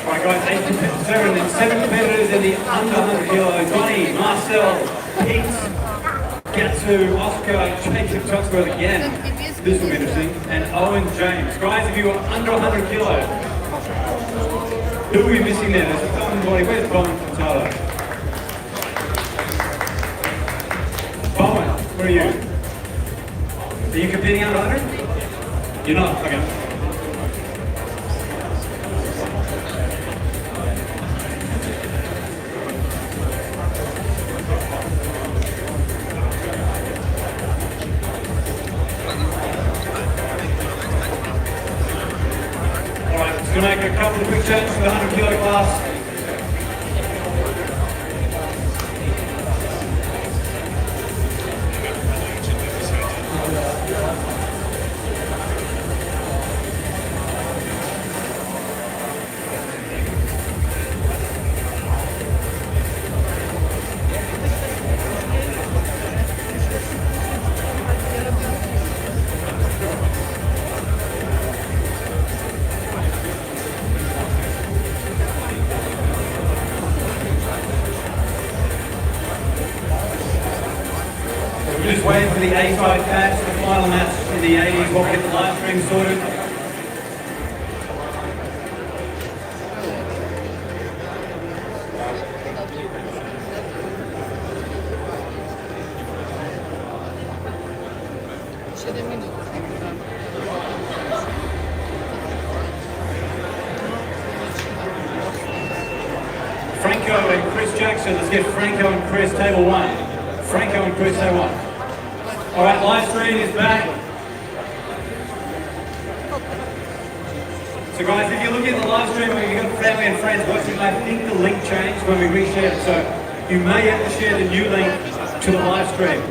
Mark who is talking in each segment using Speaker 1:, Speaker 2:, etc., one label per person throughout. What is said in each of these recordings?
Speaker 1: Alright guys, 7 competitors in the under 100 kilo. Johnny, Marcel, Pete, Gatsu, Oscar, Jacob Tuxworth again. This will be interesting. And Owen James. Guys, if you are under 100 kilo, who are we missing there? There's a Bowman body. Where's Bowman from Tyler? Bowman, where are you? Are you competing under 100? You're not? Okay. Going to make a couple of quick changes for the 100 kilo class. We're just waiting for the A-side match, the final match in the 80s, we'll get the live stream sorted. Franco and Chris Jackson, let's get Franco and Chris, table 1. Franco and Chris, table 1. Alright, live stream is back. So guys, if you're looking at the live stream and you've got family and friends watching, I think the link changed when we reshared it, so you may have to share the new link to the live stream.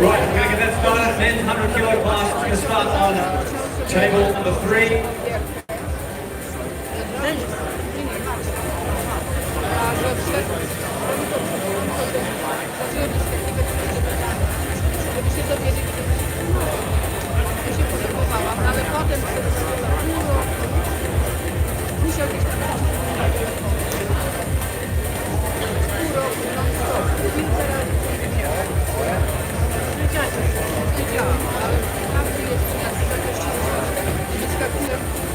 Speaker 1: Right, we're going to get that started. Men's 100 kilo class is going to start on table number 3.
Speaker 2: Wyskakuje.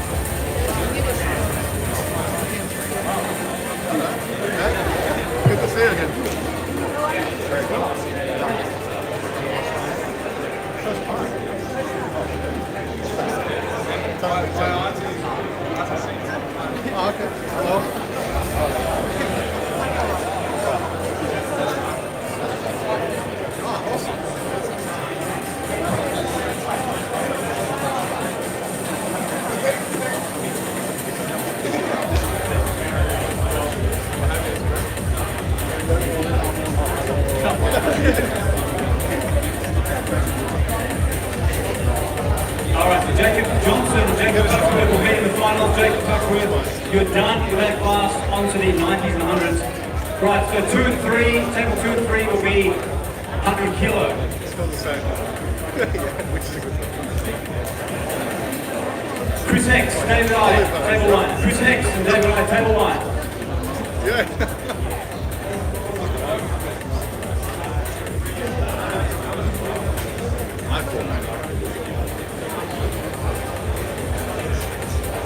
Speaker 1: final, Jacob Tuckworth. You're done with that class onto the 90s and 100s. Right, so 2 and 3, table 2 and 3 will be 100 kilo.
Speaker 2: It's called the same. Yeah, which is a good one.
Speaker 1: Chris Hex, David I, table 1. Chris Hex and David I, table 1.
Speaker 2: Yeah. I thought, man.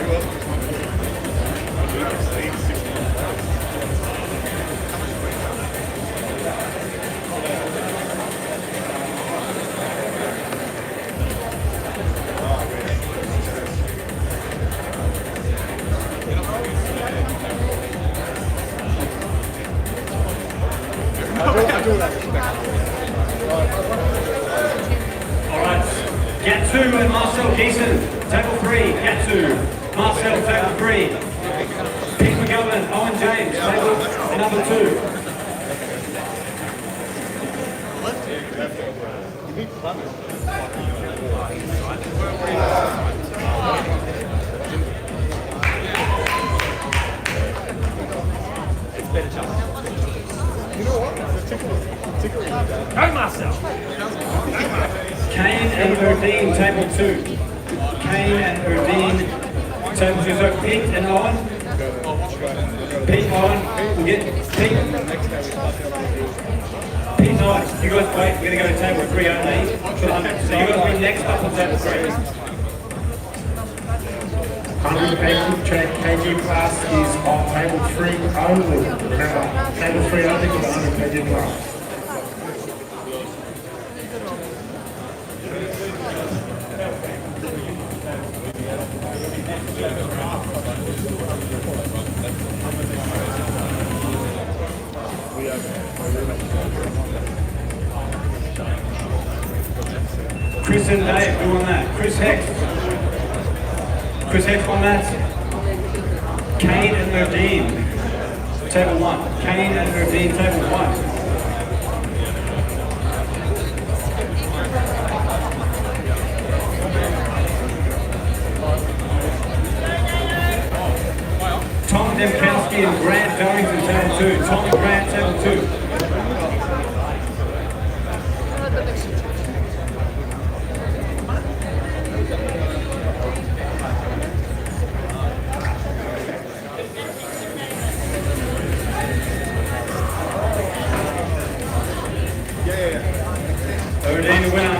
Speaker 2: Who else was my
Speaker 1: Alright, Gatsu and Marcel Geeson, table 3, Gatsu, Marcel, table 3, Pete McGovern, Owen James, table number 2.
Speaker 2: You know what?
Speaker 3: Go Marcel!
Speaker 1: Kane and Erdine, table 2. Kane and Erdine, table 2. So Pete and Owen. Pete, Owen, we'll get Pete. Pete and Owen, you guys wait, we're going to go to table 3 only for the 100. So you guys will be next up on table 3.
Speaker 4: 180 kg class is on table 3 only. Remember, table 3 only for the 100 kg class.
Speaker 1: Chris and Dave, who on that? Chris Hex. Chris Hex on that. Kane and Erdine, table 1. Kane and Erdine, table 1. Tom Demkowski and Grant Darrington, table 2. Tom and Grant, table 2. Erdine, the winner.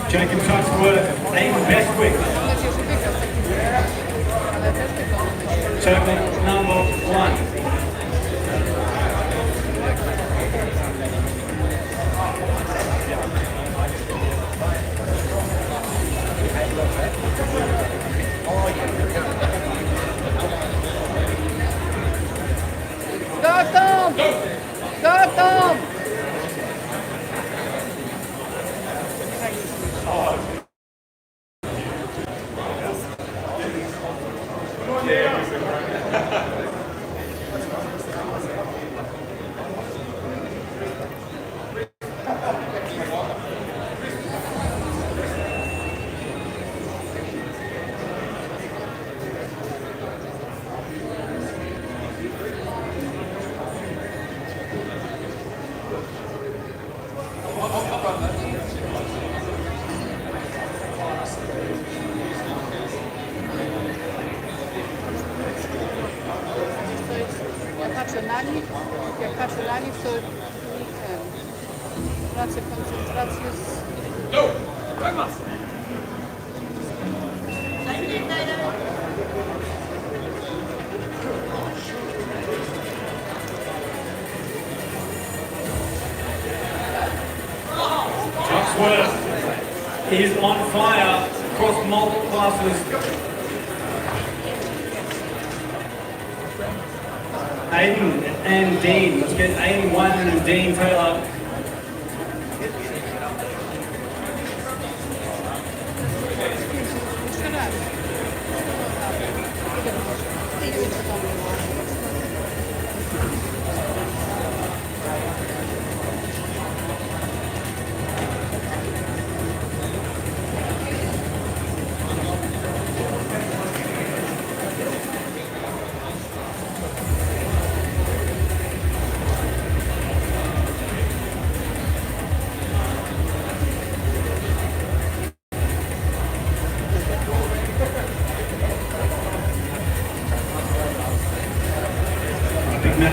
Speaker 1: Jacob Tucksworth, Aiden Bestwick. Table number 1.
Speaker 5: Go Tom! Go Tom! Jak patrzę na nich, to tracę koncentrację.
Speaker 3: Go! Go Marcel!
Speaker 1: Tucksworth is on fire across multiple classes. Aiden and Dean. Let's get Aiden 1 and Dean Taylor.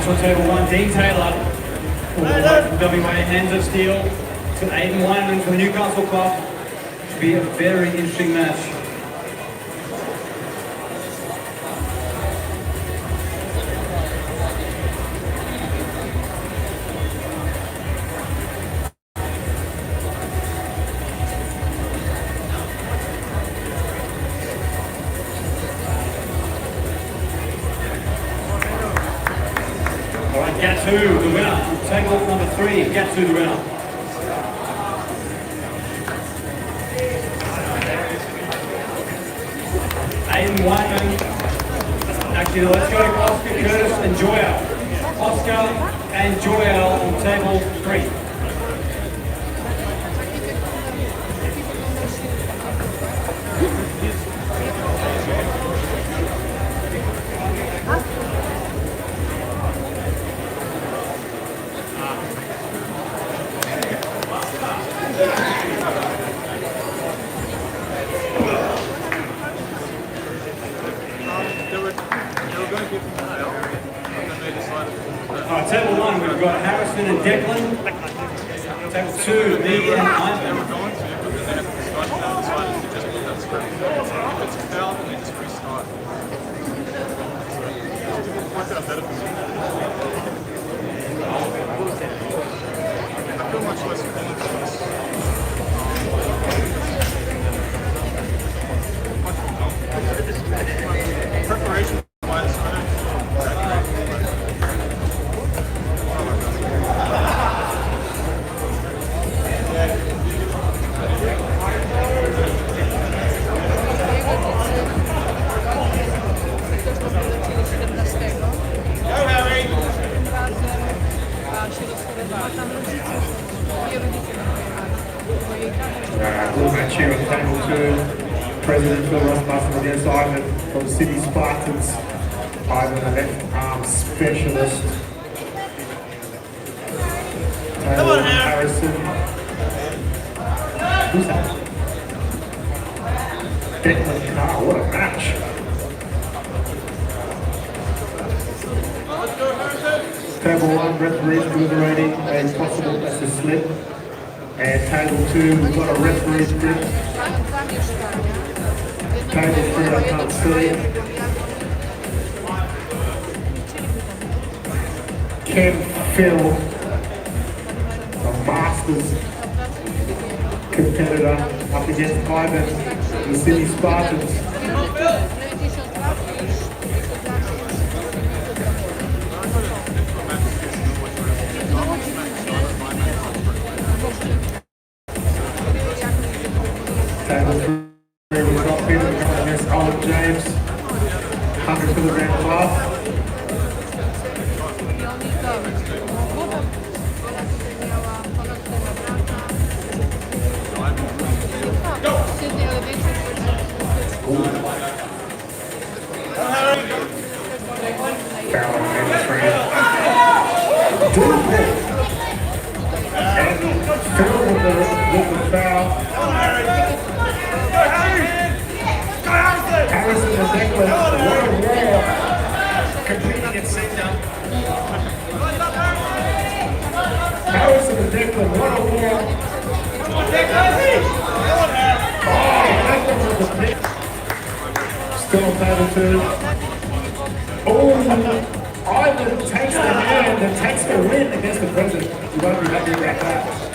Speaker 1: for table 1, Dean Taylor, all the way from WA, hands of steel to Aiden Wyman from the Newcastle Club. Should be a very interesting match. Gatsu, the winner. Table number 3, Gatsu, the winner. Aiden Wyman. Actually, let's go to Oscar, Curtis, and Joel. Oscar and Joel on table 3. Table 1, we've got Harrison and Declan. Table 2, me and Ivan.
Speaker 2: Preparation wise,
Speaker 4: Full match here on table 2. President Phil Ross Bustle against Ivan from City Spartans. Ivan, a left arm specialist. Taylor Harrison. Who's that? Declan Carr, what a match. Table 1, referees deliberating a possible assist slip. And table 2, we've got a referee strip. Table 3, I can't see. Ken Phil, a Masters competitor, up against Ivan, the City Spartans. Table 3, we've got Peter against Owen James, 100 kilogram class. Fowler and Phil with the foul. Harrison and Declan, what a war. Competing at center. Harrison and Declan, what a war. Declan with the pick. Still on table 2. Oh, Ivan takes the hand and takes the win against the president. You won't be happy about that.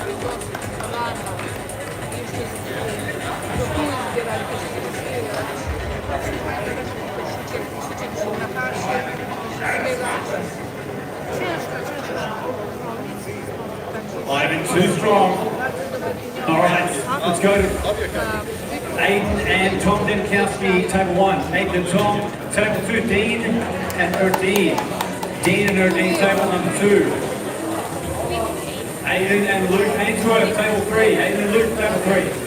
Speaker 1: Ivan too strong. All right, let's go to Aiden and Tom Demkowski, table 1. Aiden and Tom, table 2, Dean and Erdine. Dean and Erdine, table number 2. Aiden and Luke Ainsworth, table 3. Aiden and Luke, table 3.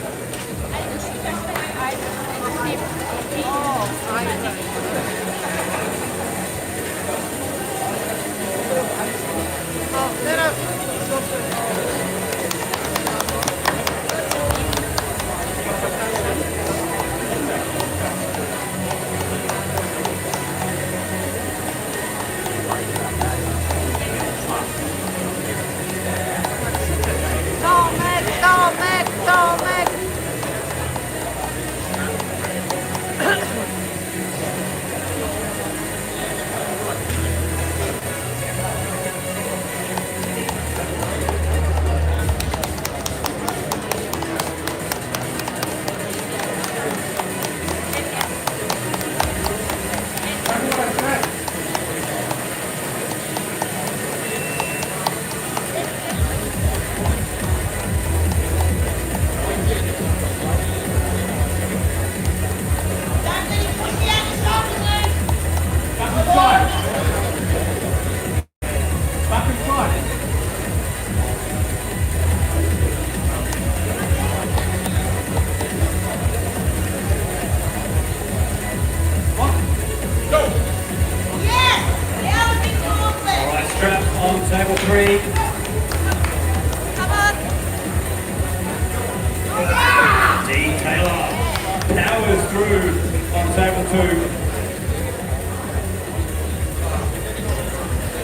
Speaker 1: table 2.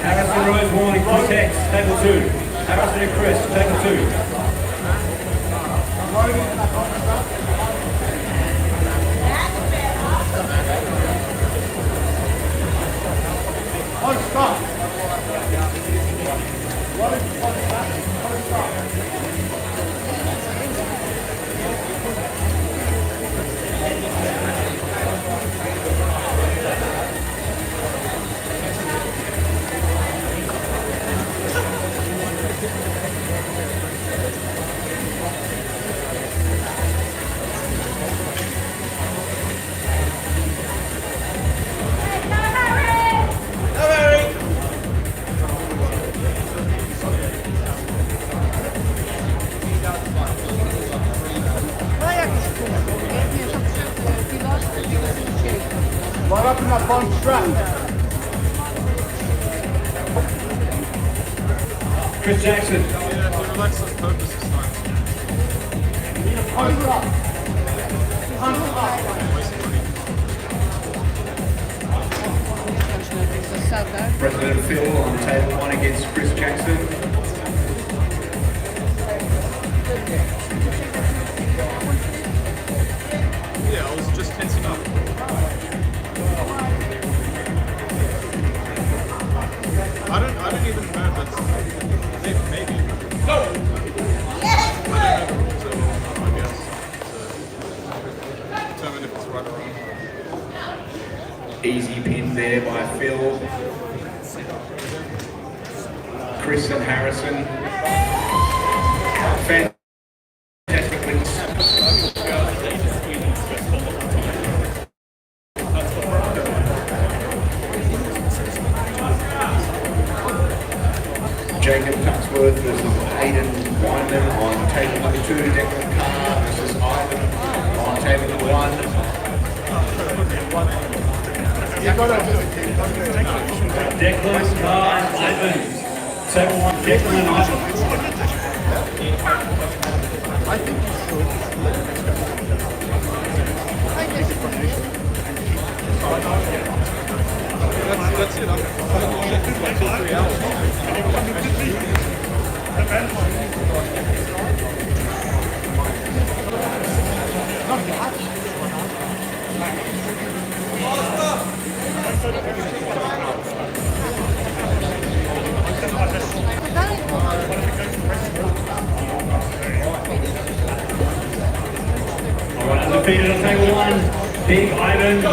Speaker 1: Harrison, Rose, Warning, Chris X, table 2. Harrison and Chris, table 2.
Speaker 2: Right up in that bottom strap.
Speaker 1: Chris Jackson.
Speaker 2: Yeah, for Alexa's purpose this time.
Speaker 1: President Phil on table 1 against Chris Jackson.
Speaker 2: Yeah, I was just tensing up. I don't even know if that's maybe. No! I don't know, so I guess to determine if it's right or wrong.
Speaker 1: Easy pin there by Phil. Chris and Harrison. Fantastic wins. Jacob Tuxworth versus Aidan Weinman on table number 2. Declan Carr versus Ivan on table number 1. Declan Carr and Ivan. Table 1, Declan and Ivan.
Speaker 2: I think you That's it. I'm like 2 or 3 hours.
Speaker 1: Undefeated on table 1, Big Ivan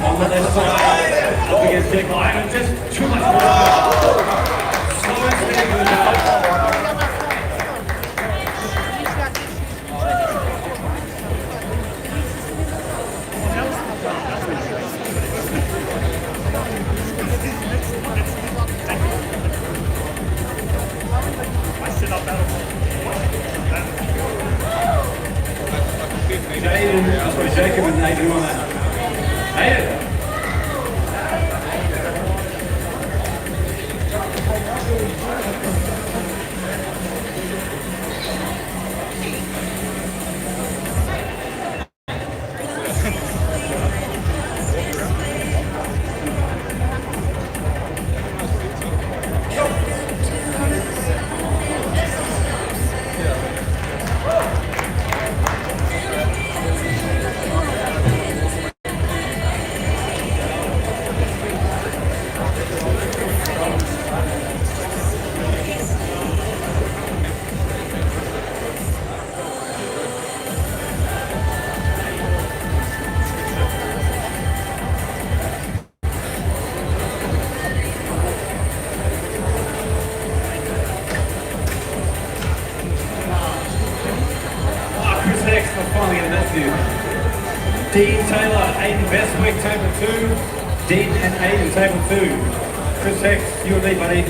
Speaker 1: on the left side, up against Dick Ivan, just too much water. Slow and steady with the Jacob and Nathan on that. Nathan. Finally getting that to Dean Taylor, Aiden Bestwick, table 2. Dean and Aiden, table 2. Chris Hex, you and me, buddy.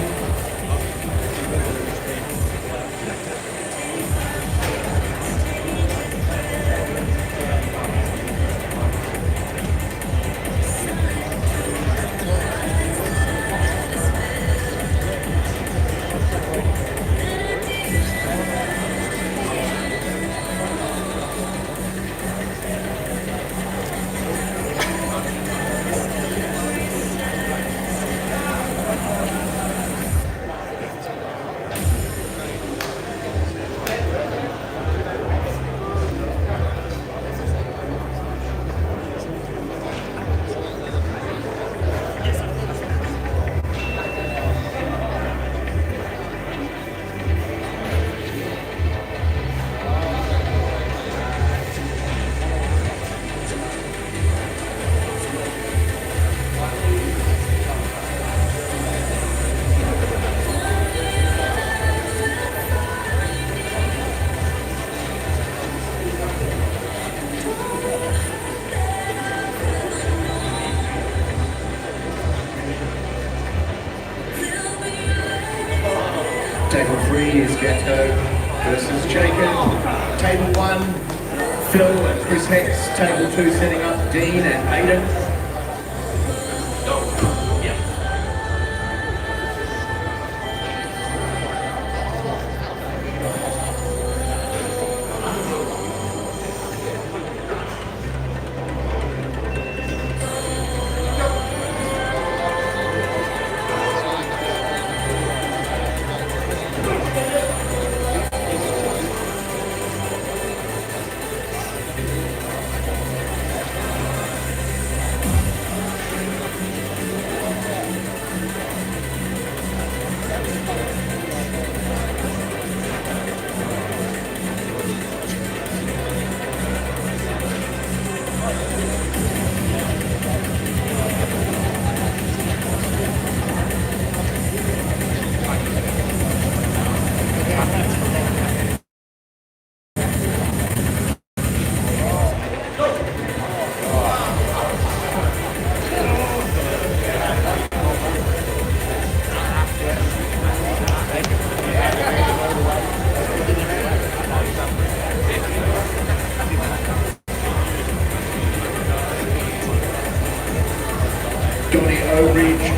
Speaker 4: Ghetto versus Jacob. Table 1, Phil and Chris Hex. Table 2 setting up Dean and Aiden.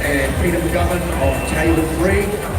Speaker 4: And Peter McGovern on table 3.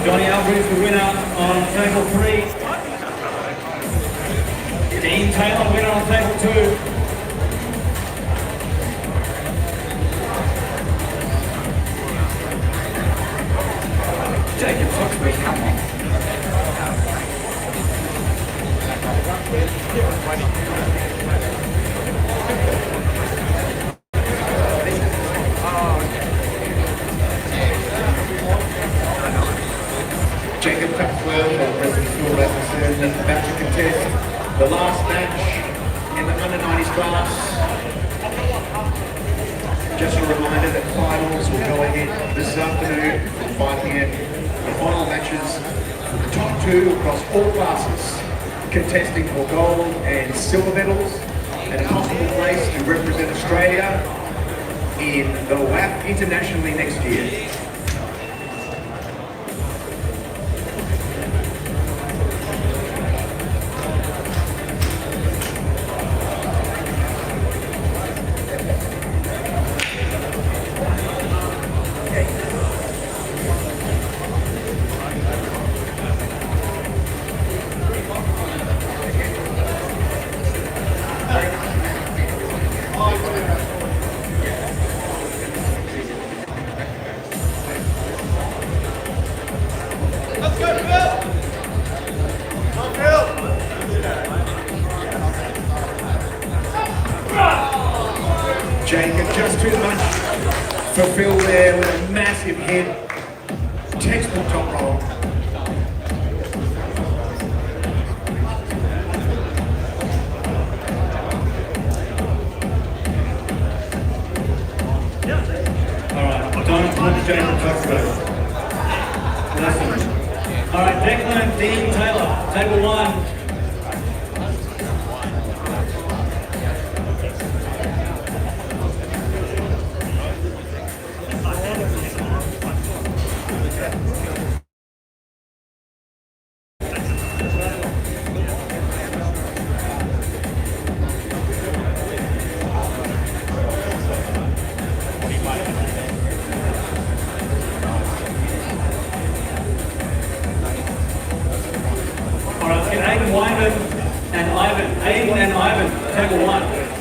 Speaker 1: Johnny Alvarez, the winner on table 3. Dean Taylor, winner on table 2. Jacob Foxbury, come on.
Speaker 4: Jacob Tuxwell and President Phil Rasmussen about to contest the last match in the under-90s class. Just a reminder that finals will go ahead this afternoon at 5 p.m. The final matches for the top 2 across all classes, contesting for gold and silver medals and a possible place to represent Australia in the WAF internationally next year. Jacob just too much for Phil there with a massive hit. Textbook top roll.
Speaker 1: Alright, don't punch Jacob Tuxbury. Listen. Alright, Declan Dean Taylor, table 1. table 1.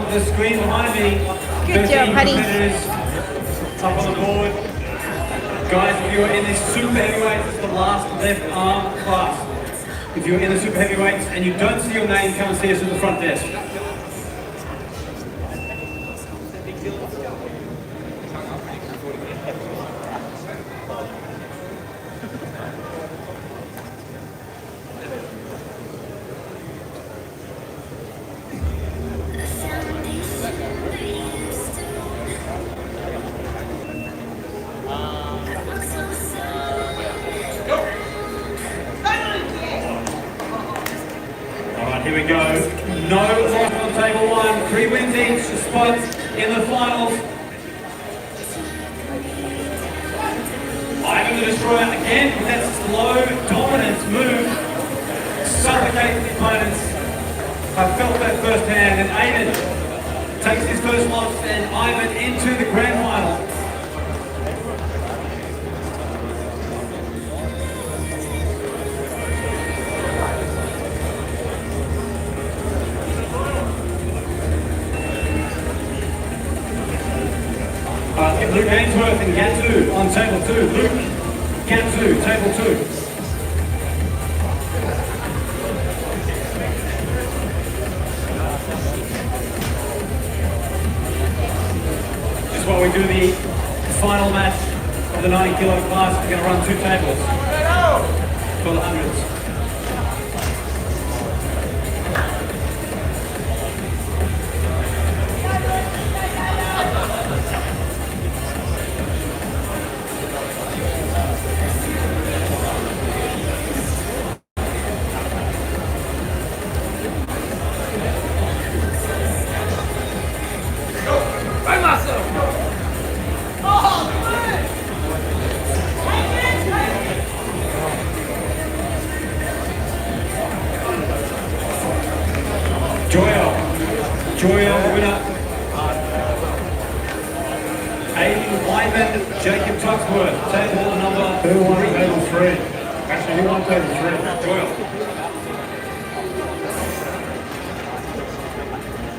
Speaker 1: The screen behind me.
Speaker 5: Good job, honey.
Speaker 1: Competitors up on the board. Guys, if you're in this super heavyweights, it's the last left arm class. If you're in the super heavyweights and you don't see your name, come and see us at the front desk. Here we go. No loss on table 1. 3 wins each. Spots in the finals. Ivan the Destroyer again with that slow dominance move. Suffocates the opponents. I felt that firsthand. And Aiden takes his first loss and Ivan into the grand final. Luke Ainsworth and Gatsu on table 2. Luke, Gatsu, table 2. Just while we do the final match of the 90 kilo class, we're going to run 2 tables for the hundreds. Joyo, winner. Aiden Wyman, Jacob Tuxworth, table number 3.
Speaker 4: Who won table 3? Actually, who won table 3?
Speaker 1: Joyo.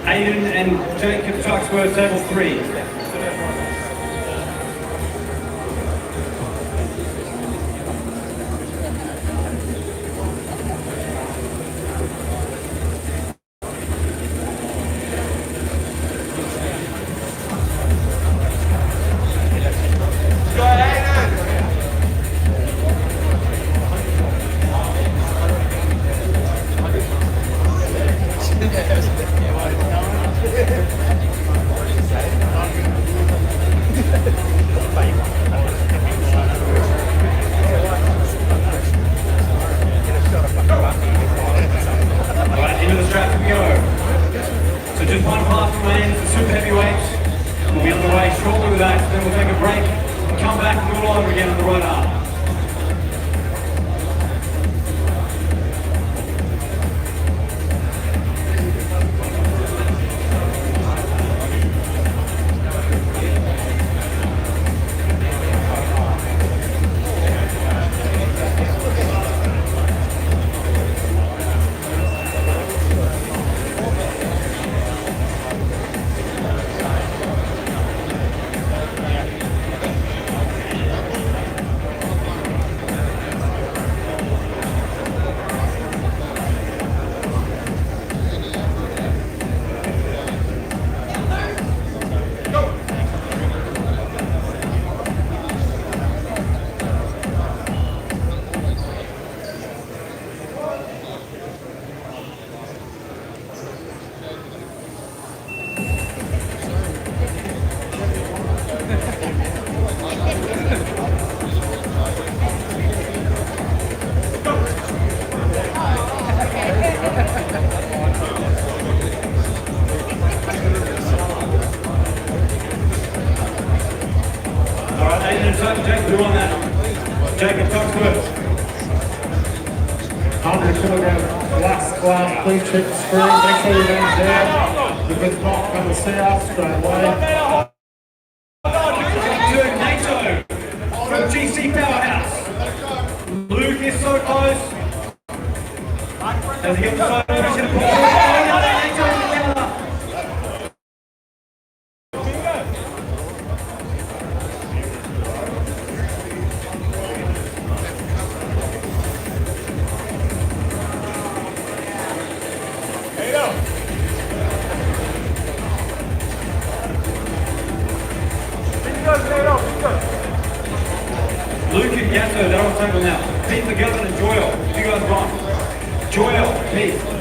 Speaker 1: Aiden and Jacob Tuxworth, table 3. Just one pass remains, the super heavyweights. We'll be on the way shortly with that, then we'll take a break, come back and do it all over again on the right arm. Jacob Toxworth.
Speaker 6: 100 kilogram last class, please check the screen, make sure your name's there. If it's not, come and see us straight away.
Speaker 1: NATO from GC Powerhouse. Luke is so close. Does he get the side pressure? Luke and Gatto, they're on table now. Pete McGovern and Joyle. You guys run. Joyle, Pete.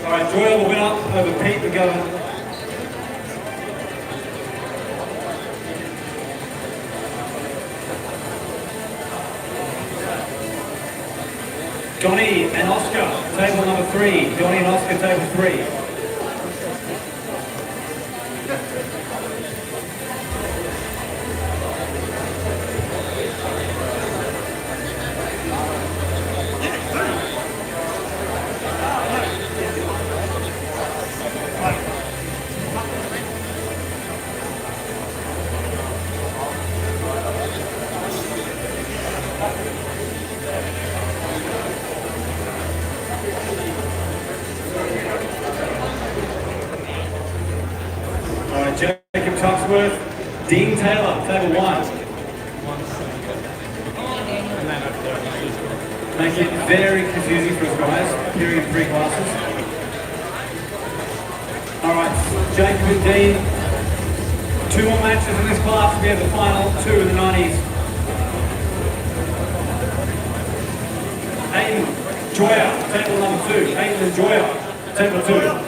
Speaker 1: Alright, Joyle will win up over Pete McGovern. Donnie and Oscar, table number 3. Donnie and Oscar, table 3. Jacob Toxworth, Dean Taylor, table 1. Make it very confusing for us guys, appearing in 3 classes. Alright, Jacob and Dean, 2 more matches in this class. We have the final 2 in the 90s. Aiden Joyer, table number 2. Aiden and Joyer, table 2.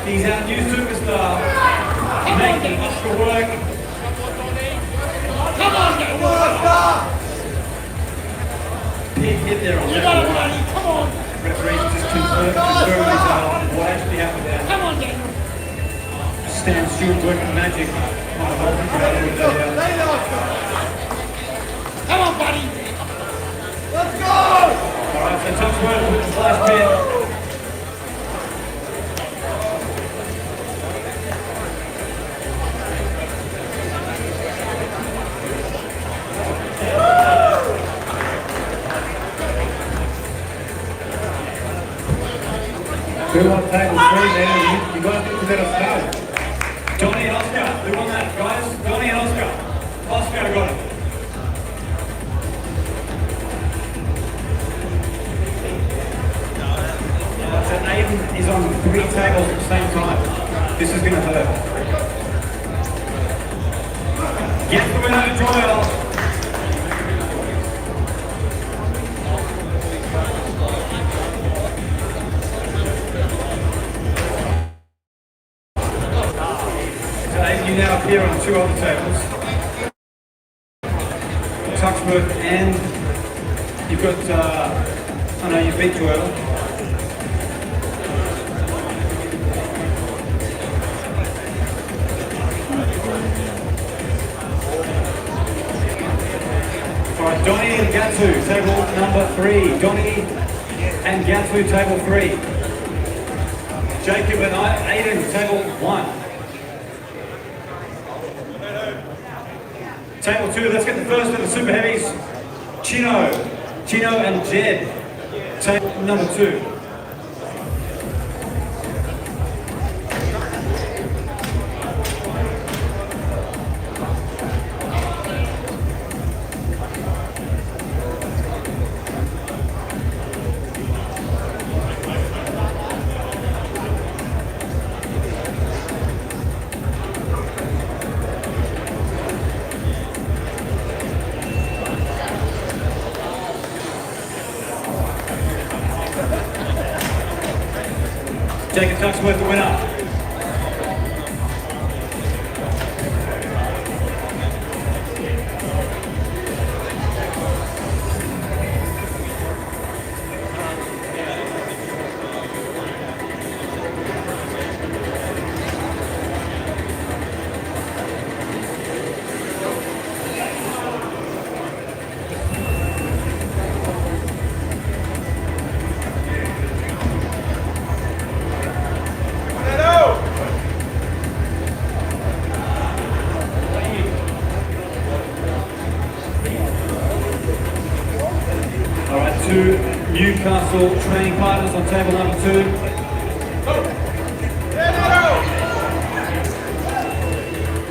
Speaker 1: He's our new superstar. Making Oscar work.
Speaker 3: Come on,
Speaker 1: Pete hit there on that.
Speaker 3: come on.
Speaker 1: Referees just confirmed what actually happened there.
Speaker 3: Come on, Daniel.
Speaker 1: Stan Stewart working magic on the whole
Speaker 3: Come on, buddy. Let's go.
Speaker 1: Alright, so Toxworth with the flash pin.
Speaker 6: Who on table 3 now? You got to let us know.
Speaker 1: Donnie and Oscar, who won that, guys? Donnie and Oscar. Oscar got it. So Aiden is on 3 tables at the same time. This is going to hurt. gets the winner, Joel. You now appear on 2 other tables. Touchwood and you've got, I know you beat Joel. Alright, Donnie and Gatsu, table number 3. Donnie and Gatsu, table 3. Jacob and Aiden, table 1. Table 2, let's get the first of the super heavies. Chino and Jed. Table number 2. Jacob Tuxworth, the winner. Two Newcastle training partners on table number 2.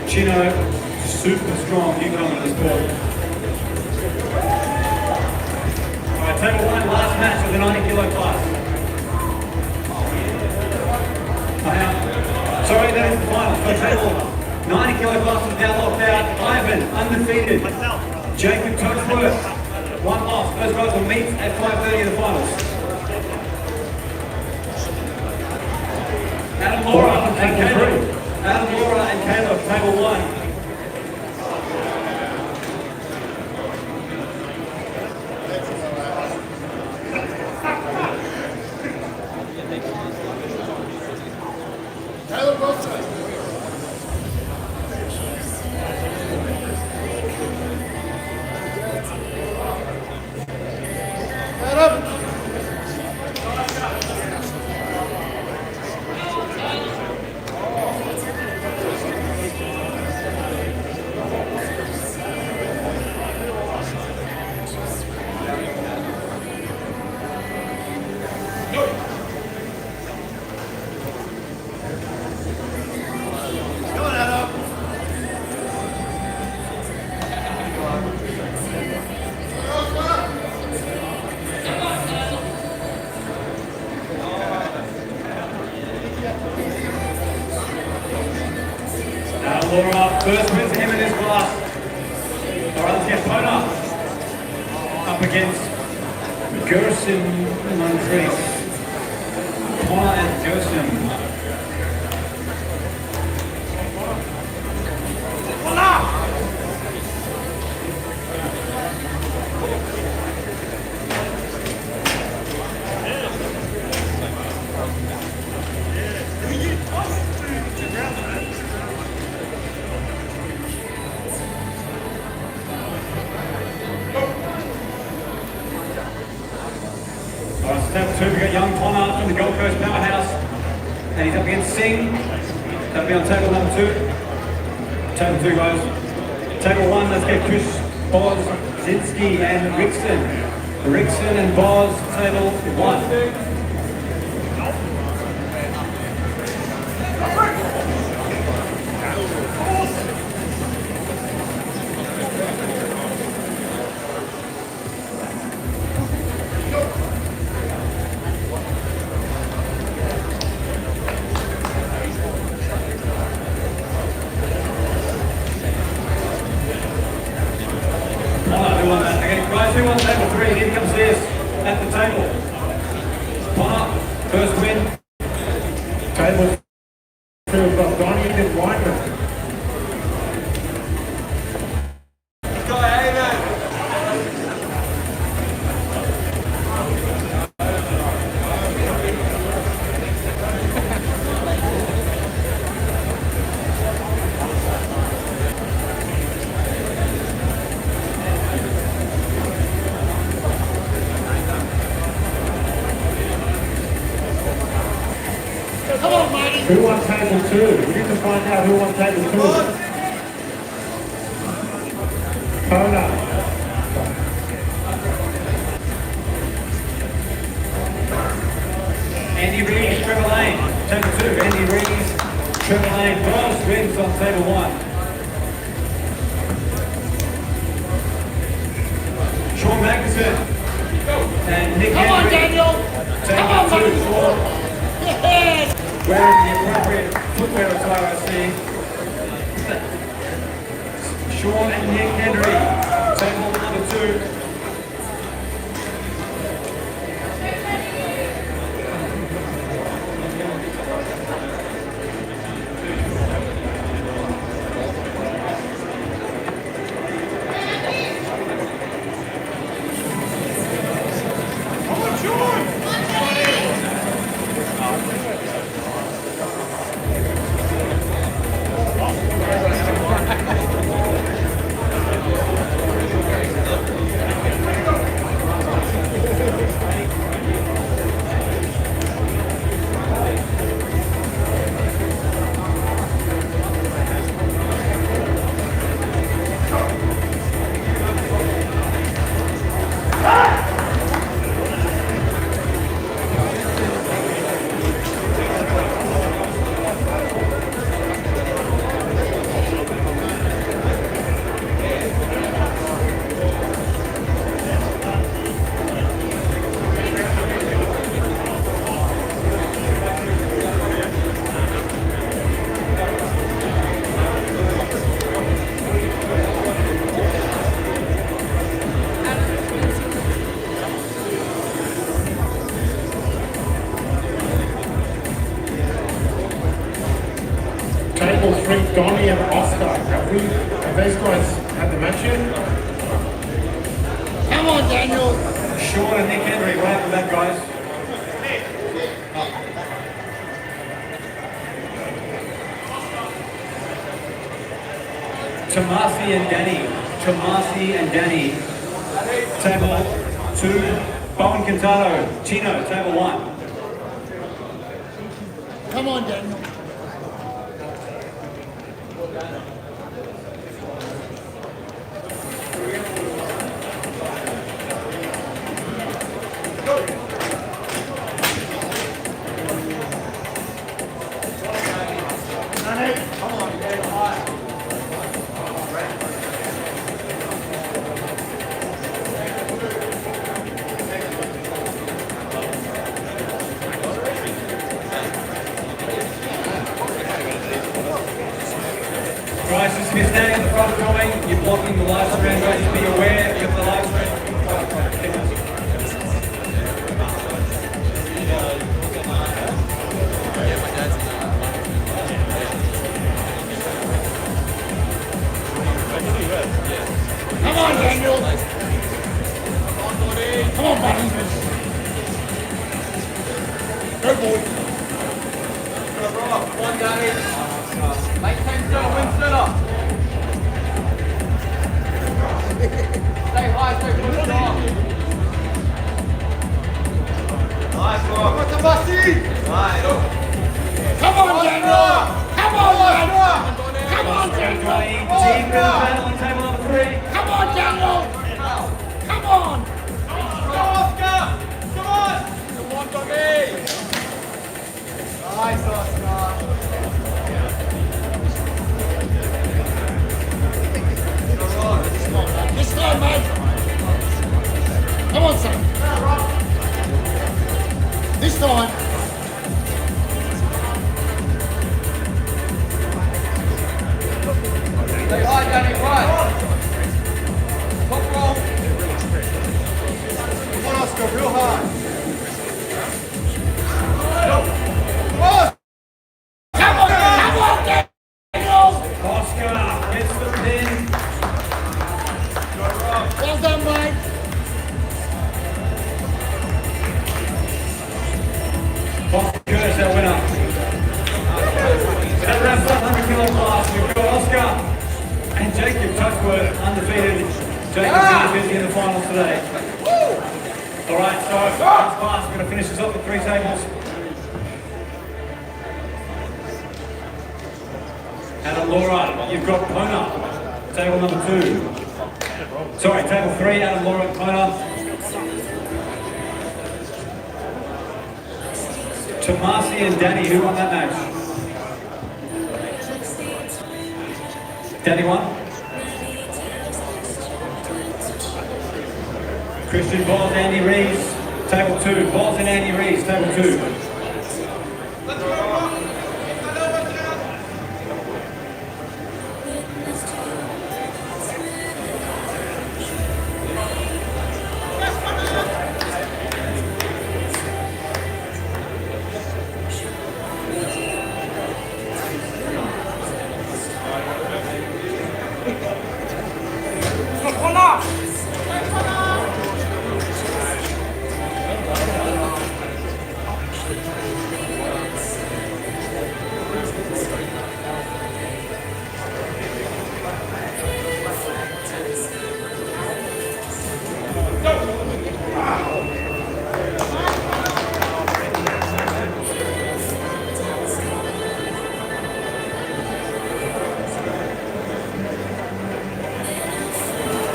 Speaker 1: Chino, super strong newcomer to this board. Alright, table 1, last match of the 90 kilo class. Sorry, that is the final. So table 90 kilo class is now locked out. Ivan, undefeated. Jacob Tuxworth. 1 loss. Those guys will meet at 5:30 in the finals. Adam Laura and Caleb, table 1. Laura, first win for him in his class. Alright, let's get Pona up against Gerson Montrese. Pona and Gerson. Table 2, we've got young Connor from the Gold Coast Powerhouse, and he's up against Singh. That'll be on table number 2. Table 2, guys. Table 1, let's get Chris, Boz, Zinski, and Rickson and Boz, table 1. Guys, who wants table 3? Here comes this at the table. Connor, first win.
Speaker 6: Table 2, we've got Donnie and Wyman.
Speaker 3: Come on, Marty.
Speaker 6: Who won table 2? We need to find out who won table 2. Kona.
Speaker 1: Andy Rees, Trevor Lane. Table 2, Andy Rees, Trevor Lane. First wins on table 1. Sean Magnuson and Nick
Speaker 3: Come on,
Speaker 1: Henry.
Speaker 3: Daniel. Come on,
Speaker 1: Table 2,
Speaker 3: buddy.
Speaker 1: Sean.
Speaker 3: Yes.
Speaker 1: Wearing the appropriate footwear attire, I see. Sean and Nick Henry, table number 2.
Speaker 6: Table 3, Donnie and Oscar. Have these guys had the match yet?
Speaker 3: Come on, Daniel.
Speaker 1: Sean and Nick Henry, right for that, guys. Tomasi and Danny. Table 2, Bowen Cantado. Chino, table 1.
Speaker 3: Come on, Daniel.
Speaker 1: Guys, just if you're standing at the front going, you're blocking the live stream, guys, just be aware of the live stream.
Speaker 3: Come on, Daniel. Come on, buddy. Go, boy.
Speaker 7: One Danny. Make 10 still, win still. Stay high, stay good strong. Nice one. What's the Basti? Right.
Speaker 3: Come on, Daniel. Come on, Daniel. Come on,
Speaker 1: Johnny,
Speaker 3: Daniel.
Speaker 1: team battle on table number 3.
Speaker 3: Come on, Daniel. Come on.
Speaker 7: Go, Oscar. Come on. Come on, Tommy. Nice, Oscar.
Speaker 3: This time, mate. Come on, son. This time.
Speaker 7: Stay high, Danny, right. Top roll.
Speaker 2: Oscar, real hard.
Speaker 3: Come on, Daniel!
Speaker 1: Oscar gets the pin.
Speaker 3: Well done, Mike.
Speaker 1: Oscar is our winner. That wraps up 100 kilo class. We've got Oscar and Jacob Touchworth undefeated. Jacob's busy in the finals today. All right, so next class, we're going to finish this off with 3 tables. Adam Laura, you've got Kona, table number 2. Sorry, table 3, Adam Laura, Kona. Tomasi and Danny, who won that match? Danny won? Christian Balls, Andy Reeves, table 2. Balls and Andy Reeves, table 2.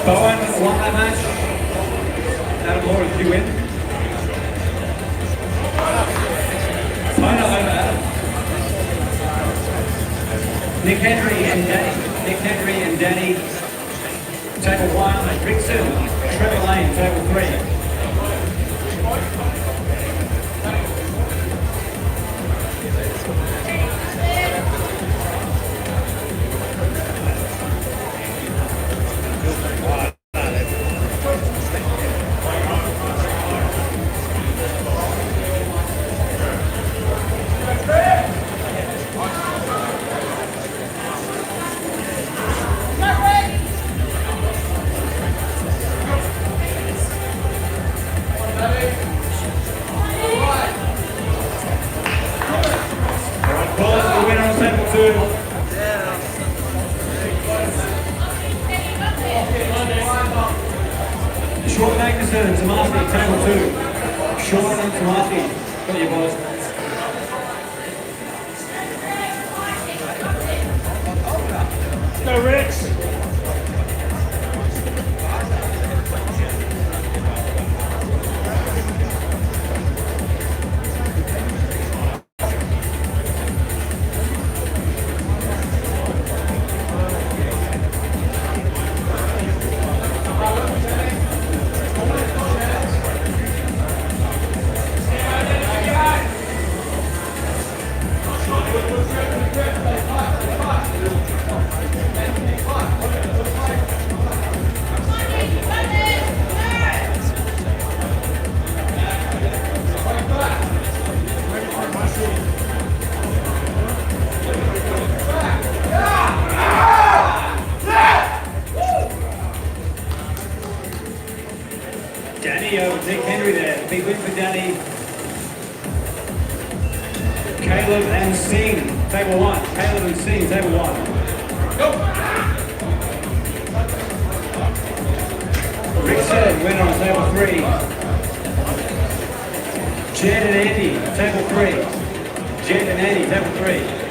Speaker 1: Bowen won that match. Adam Laura, did you win? Kona over Adam. Nick Henry and Danny, table 1. Rickson, Trevor Lane, table 3. Sean Magnuson and Tomasi, table 2. Sean and Tomasi, got your boys.
Speaker 3: Go, Rex.
Speaker 1: Danny over Nick Henry there. Big win for Danny. Caleb and Singh, table 1. Caleb and Singh, table 1. Rickson, winner on table 3. Jed and Andy, table 3. Jed and Andy, table 3.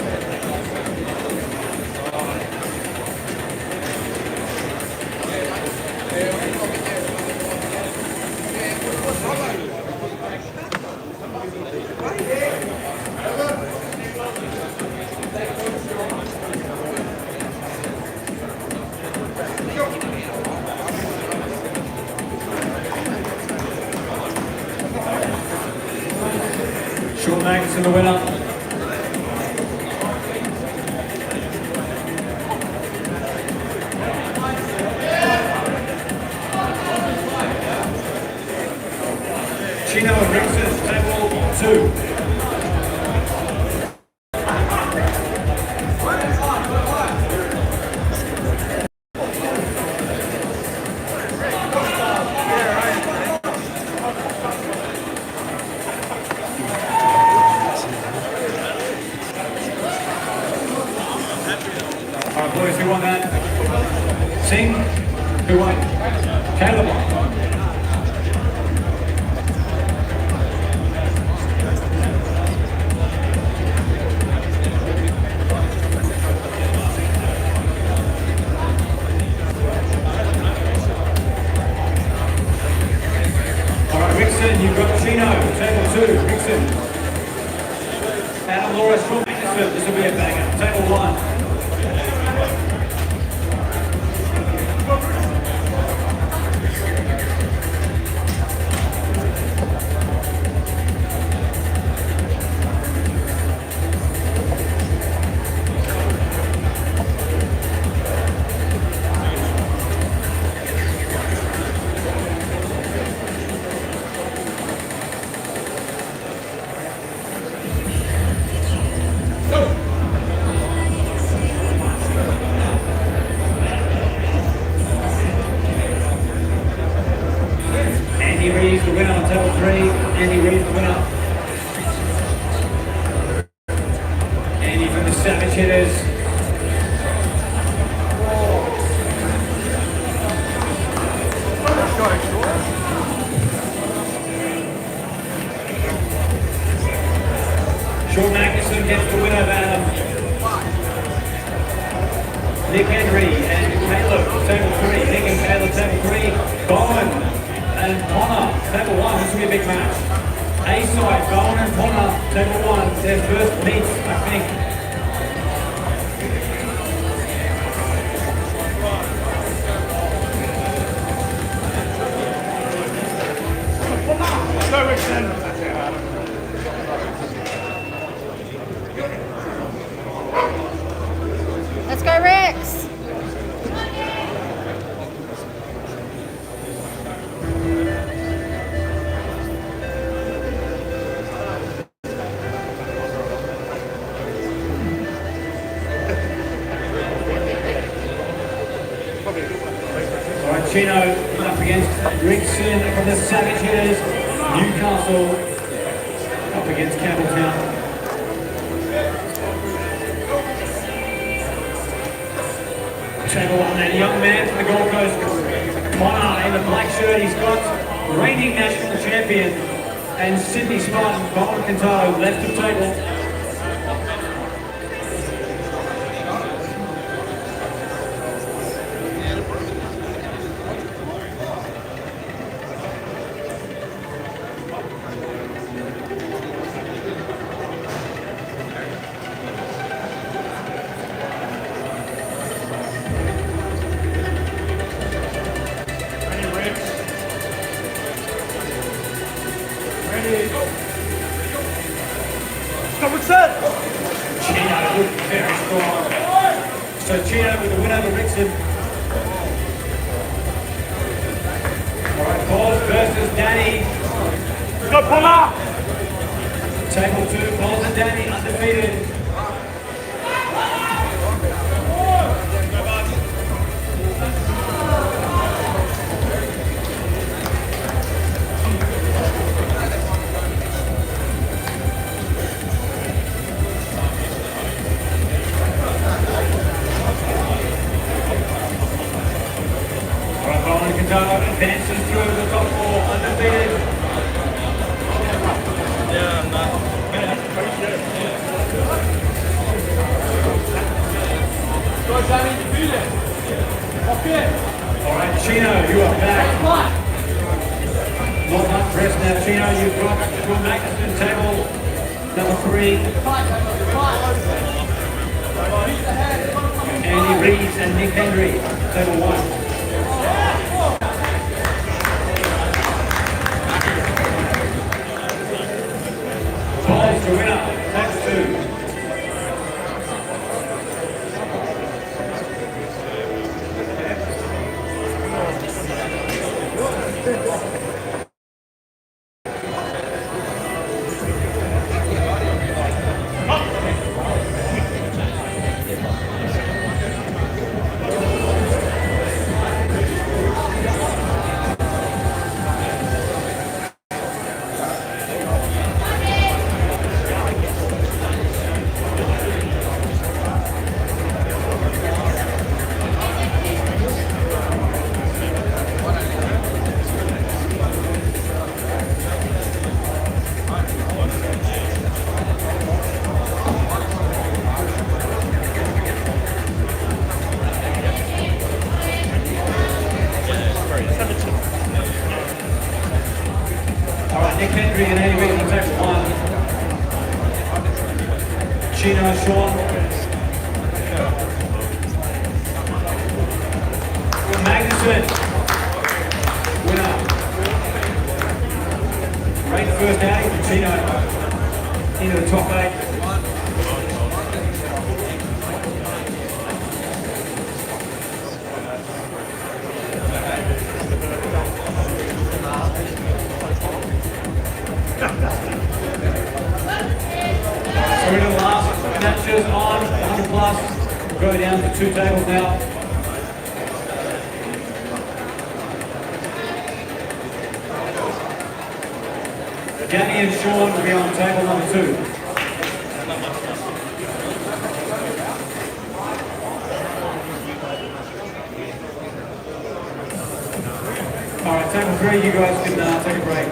Speaker 1: Sean Magnuson, the winner. Chino and Rickson, table 2. Alright boys, who won that? Singh? Who won? Caleb won. Alright, Rickson, you've got Chino, table 2, Rickson. Adam Laura, Strong Anderson, this will be a banger, table 1. Andy Reeves, the winner on table 3. Andy Reeves, the winner. Andy from the Savage Hitters. Sean Magnuson gets the winner of Adam. Nick Henry and Caleb, table 3. Nick and Caleb, table 3. Bowen and Connor, table 1. This will be a big match. A-side, Bowen and Connor, table 1. Their first meet, I think.
Speaker 3: Go, Rickson.
Speaker 5: Let's go, Rex.
Speaker 1: Alright, Chino up against Rickson from the Savage Hitters. Newcastle up against Campbelltown. Table 1, that young man from the Gold Coast, Connor in the black shirt. He's got reigning national champion and Sydney Spartan, Bowen Quintado, left of table. Chino looked very strong. So Chino with the win over Rickson. Alright, Paul versus Danny.
Speaker 3: Go, Paula.
Speaker 1: Table 2, Paul and Danny undefeated. Advances through the top 4, undefeated. Alright, Chino, you are back. Not much rest now, Chino. You've got John Magnuson, table number 3. Andy Reeves and Nick Henry, table 1. Paul's the winner, table 2. Kendrick and Andy Wiggins on table 1. Chino, Sean. Magnuson, winner. Great first outing for Chino into the top 8. So we're in the last matches on 100 plus. Go down to 2 tables now. Danny and Sean will be on table number 2. All right, table 3, you guys can take a break.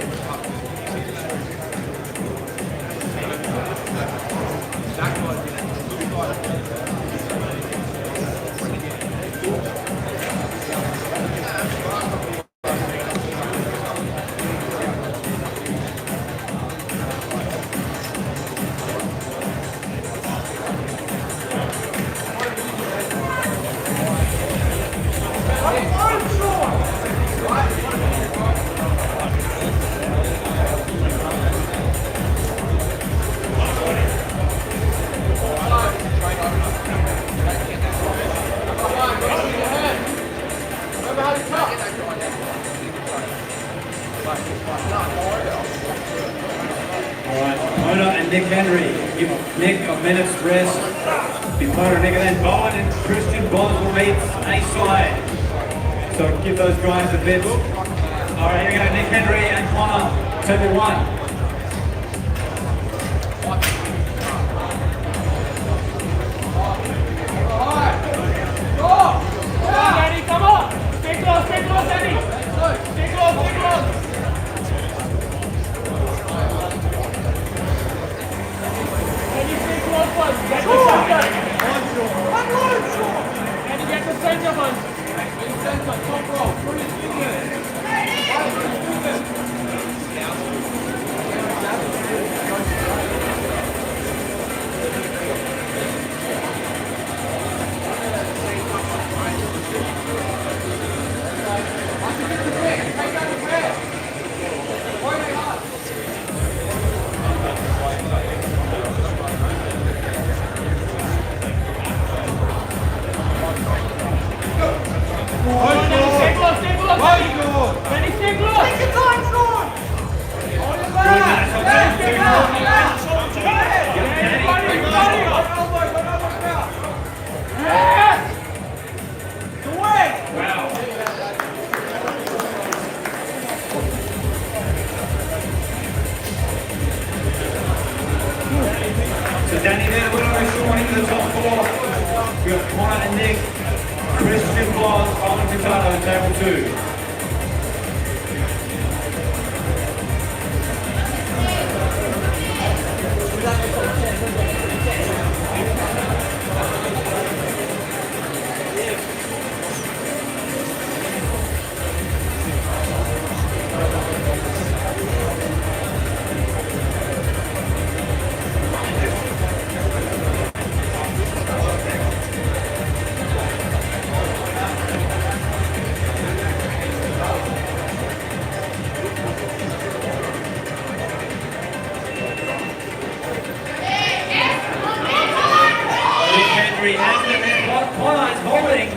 Speaker 1: Nick Henry, give Nick a minute's rest. Before Nick, and then Bowen and Christian Bonds will meet A-side. So give those guys a bit. All right, here we go, Nick Henry and Connor, table 1.
Speaker 7: Danny, come on! Stay close, Danny! Stay close! Danny, stay close first! Get the center! Danny, get the center first! In center, top row, put his fingers!
Speaker 1: So Danny there, winner is Sean into the top 4. We have Connor and Nick, Christian Bonds, Owen Pintado in table 2. Henry has them in what Connor is holding.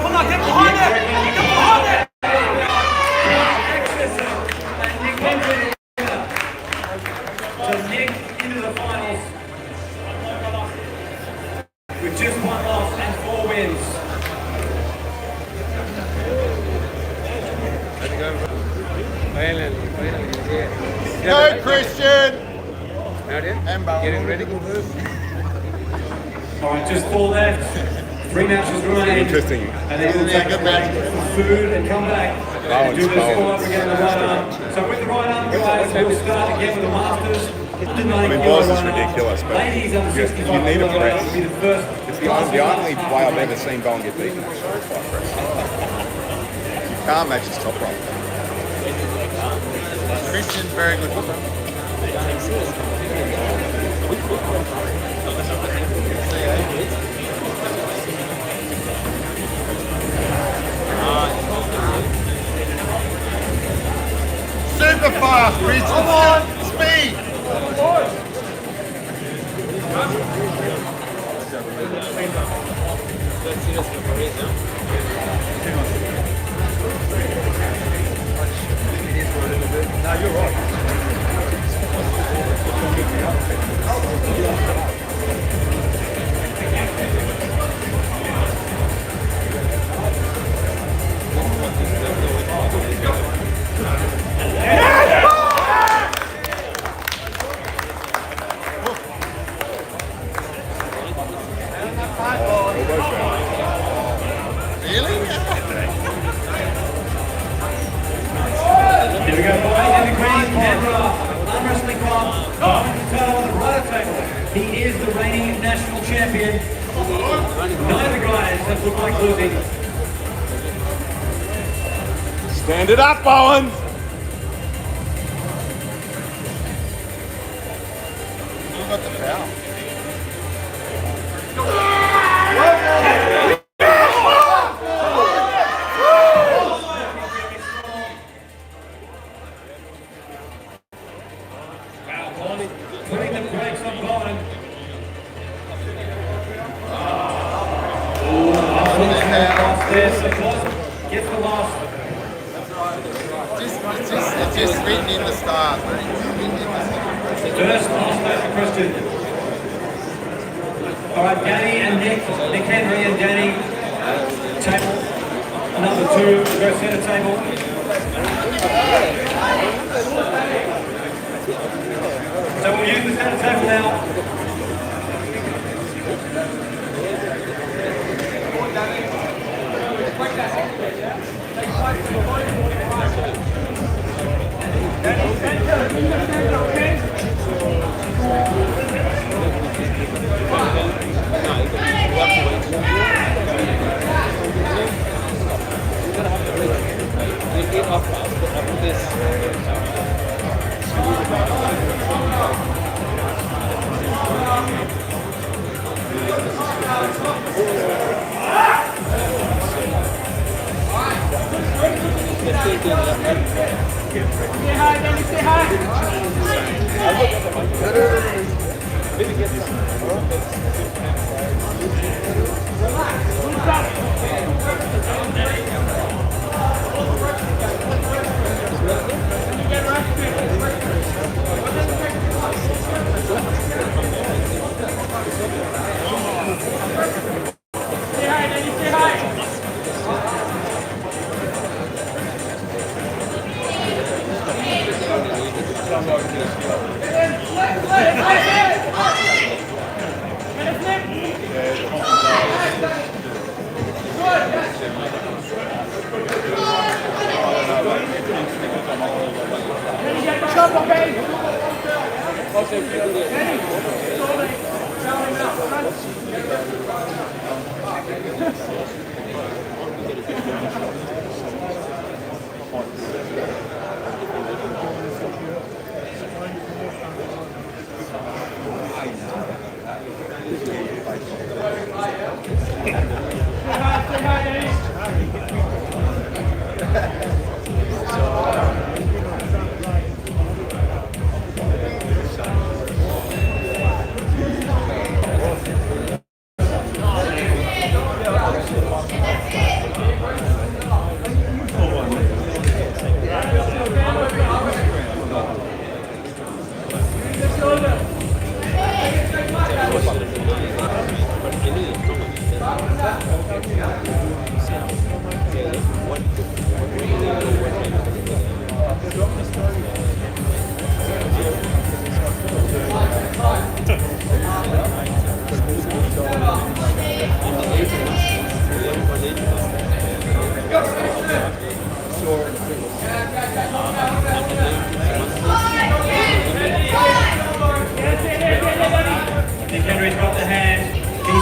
Speaker 7: Connor, get behind it! Get behind it!
Speaker 1: And Nick Henry. So Nick into the finals with just 1 loss and 4 wins.
Speaker 2: Go, Christian!
Speaker 3: Getting ready.
Speaker 1: All right, just 4 left. 3 matches remaining.
Speaker 3: Interesting.
Speaker 1: And then we'll take a break for food and come back and do this all up again with the right arm. So with the right arm, guys, we'll start again with the Masters.
Speaker 2: I mean, Boz is ridiculous, but
Speaker 1: Ladies under
Speaker 2: you
Speaker 1: 65
Speaker 2: need a
Speaker 1: kilo
Speaker 2: press.
Speaker 1: will be the first.
Speaker 2: It's the only way I've ever seen Bowen get beaten. Actually, is by press. You can't match his top rope.
Speaker 3: Christian's very good. Super fast, Christian. Come on, speed.
Speaker 2: No, you're right.
Speaker 3: Really?
Speaker 1: Here we go, boys. In the green, Canberra, Armwrestling Club, title on the right table. He is the reigning national champion. Neither guys have looked like losing.
Speaker 2: Stand it up, Bowen.
Speaker 3: Who got the foul?
Speaker 1: Putting the brakes on Bowen. There's the closet. Gets the loss.
Speaker 3: It's just written in the stars, mate. It's written in the stars.
Speaker 1: First loss there for Christian. All right, Danny and Nick Henry and Danny, table. Number 2, go center table. So we'll use the center table now.
Speaker 7: Say hi, Danny, say hi. Say hi, Danny, say hi. Jump, okay? Say hi, Danny.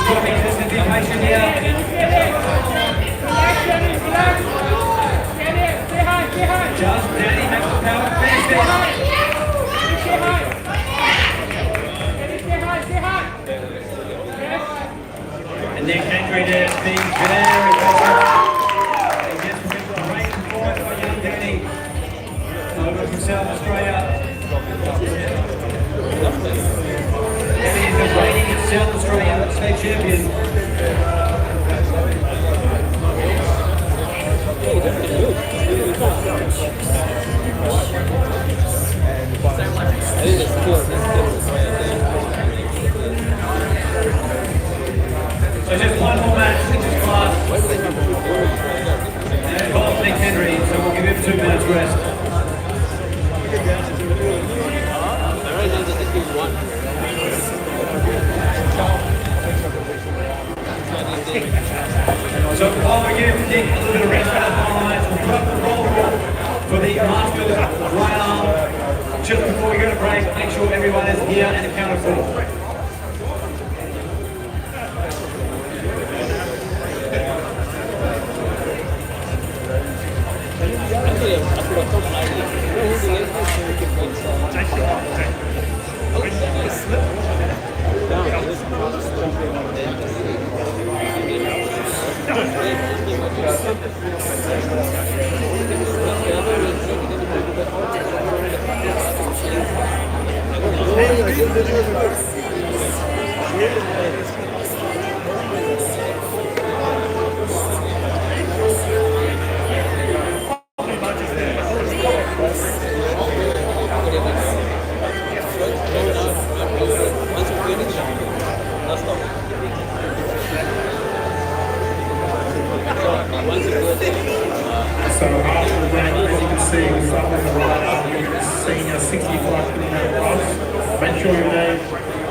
Speaker 1: dropping justification here. Just Danny makes the power finish it. And Nick Henry there being very aggressive. He gets a great performance by young Danny. Over from South Australia. Danny is the reigning South Australia state champion. So just one more match in this class. And it involves Nick Henry, so we'll give him 2 minutes rest. So while we give Nick a little bit of rest for the final match, we'll put up the roll call for the Masters right arm. Just before we go to break, make sure everyone is here and accounted for.
Speaker 6: So after that, as you can see, we start with the right arm, senior 65 kilometre cross. Make sure your name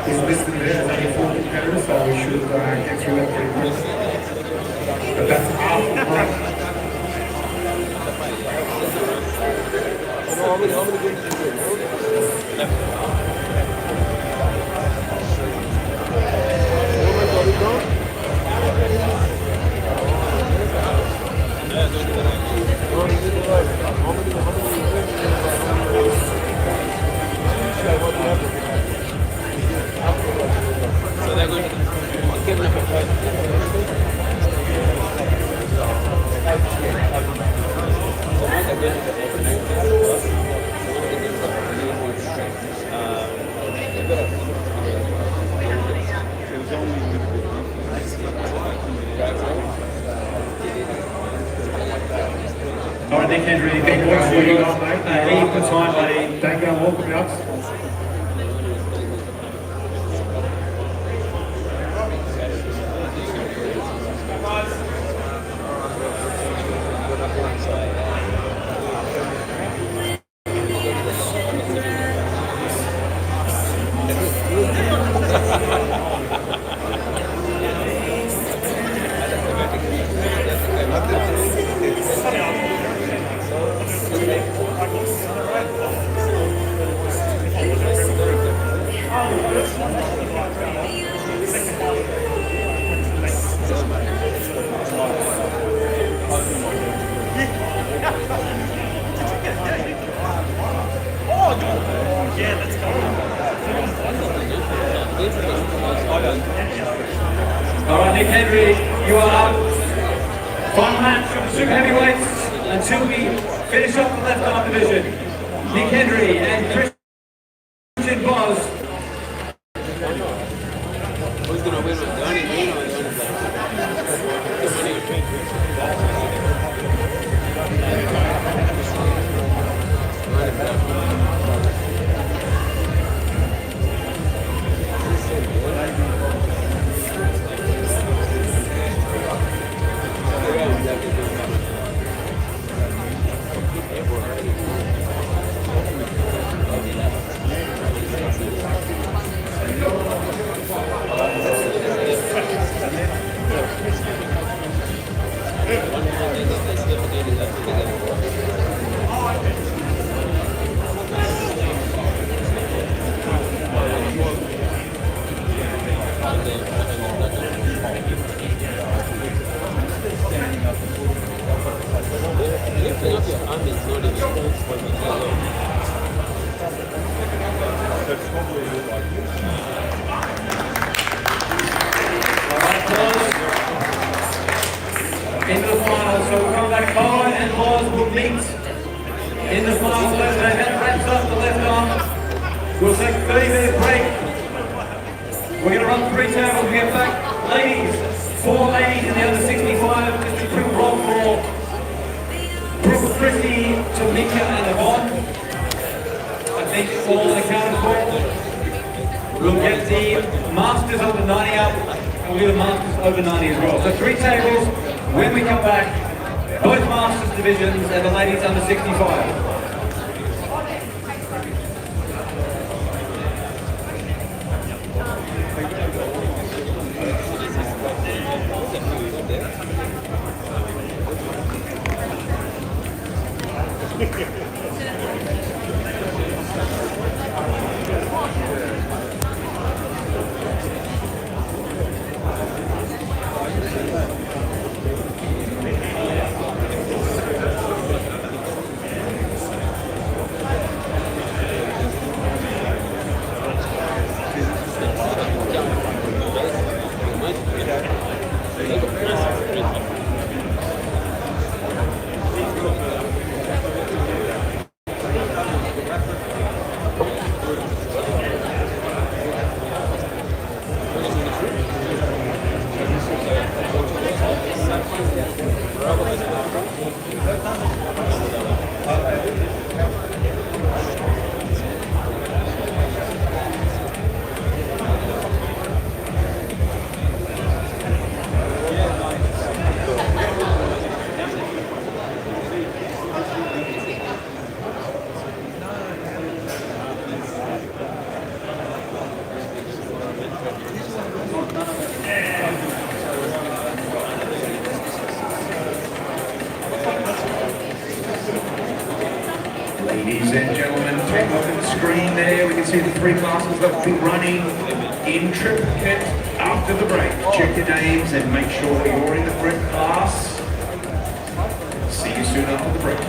Speaker 6: is listed there as only 4 competitors, so we should get through that pretty quick. But that's after the break.
Speaker 1: All right, Nick Henry, big boys for you. Leave the time, buddy.
Speaker 6: Don't go walking out.
Speaker 1: All right, Nick Henry, you are up. Final match for the super heavyweights until we finish off the left arm division. Nick Henry and Christian Boz.
Speaker 8: Who's gonna win with Donnie?
Speaker 1: into the final. So we'll come back. Bowen and Laws will meet in the final. That wraps up the left arm. We'll take a 30-minute break. We're going to run 3 tables. We'll get back. Ladies, 4 ladies in the under 65. Just a quick roll call. Brooke, Christy, Tamika, and Yvonne. I think all accounted for. We'll get the Masters over 90 up, and we'll do the Masters over 90 as well. So 3 tables. When we come back, both Masters divisions and the ladies under 65.
Speaker 4: Ladies and gentlemen, take a look at the screen there. We can see the 3 classes that will be running in triplicate after the break. Check your names and make sure you're in the correct class. See you soon after the break.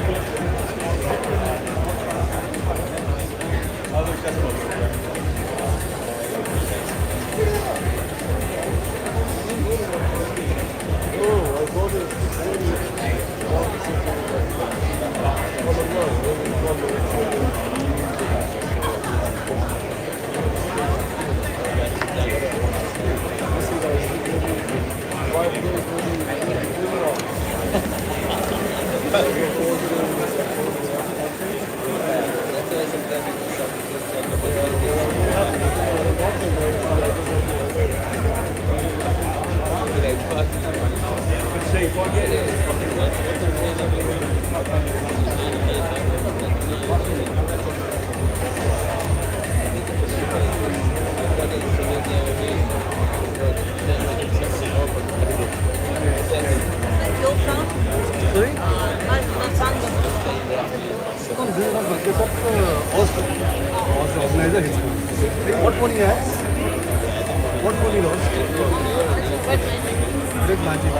Speaker 3: What one he has? What one he lost? Red magic.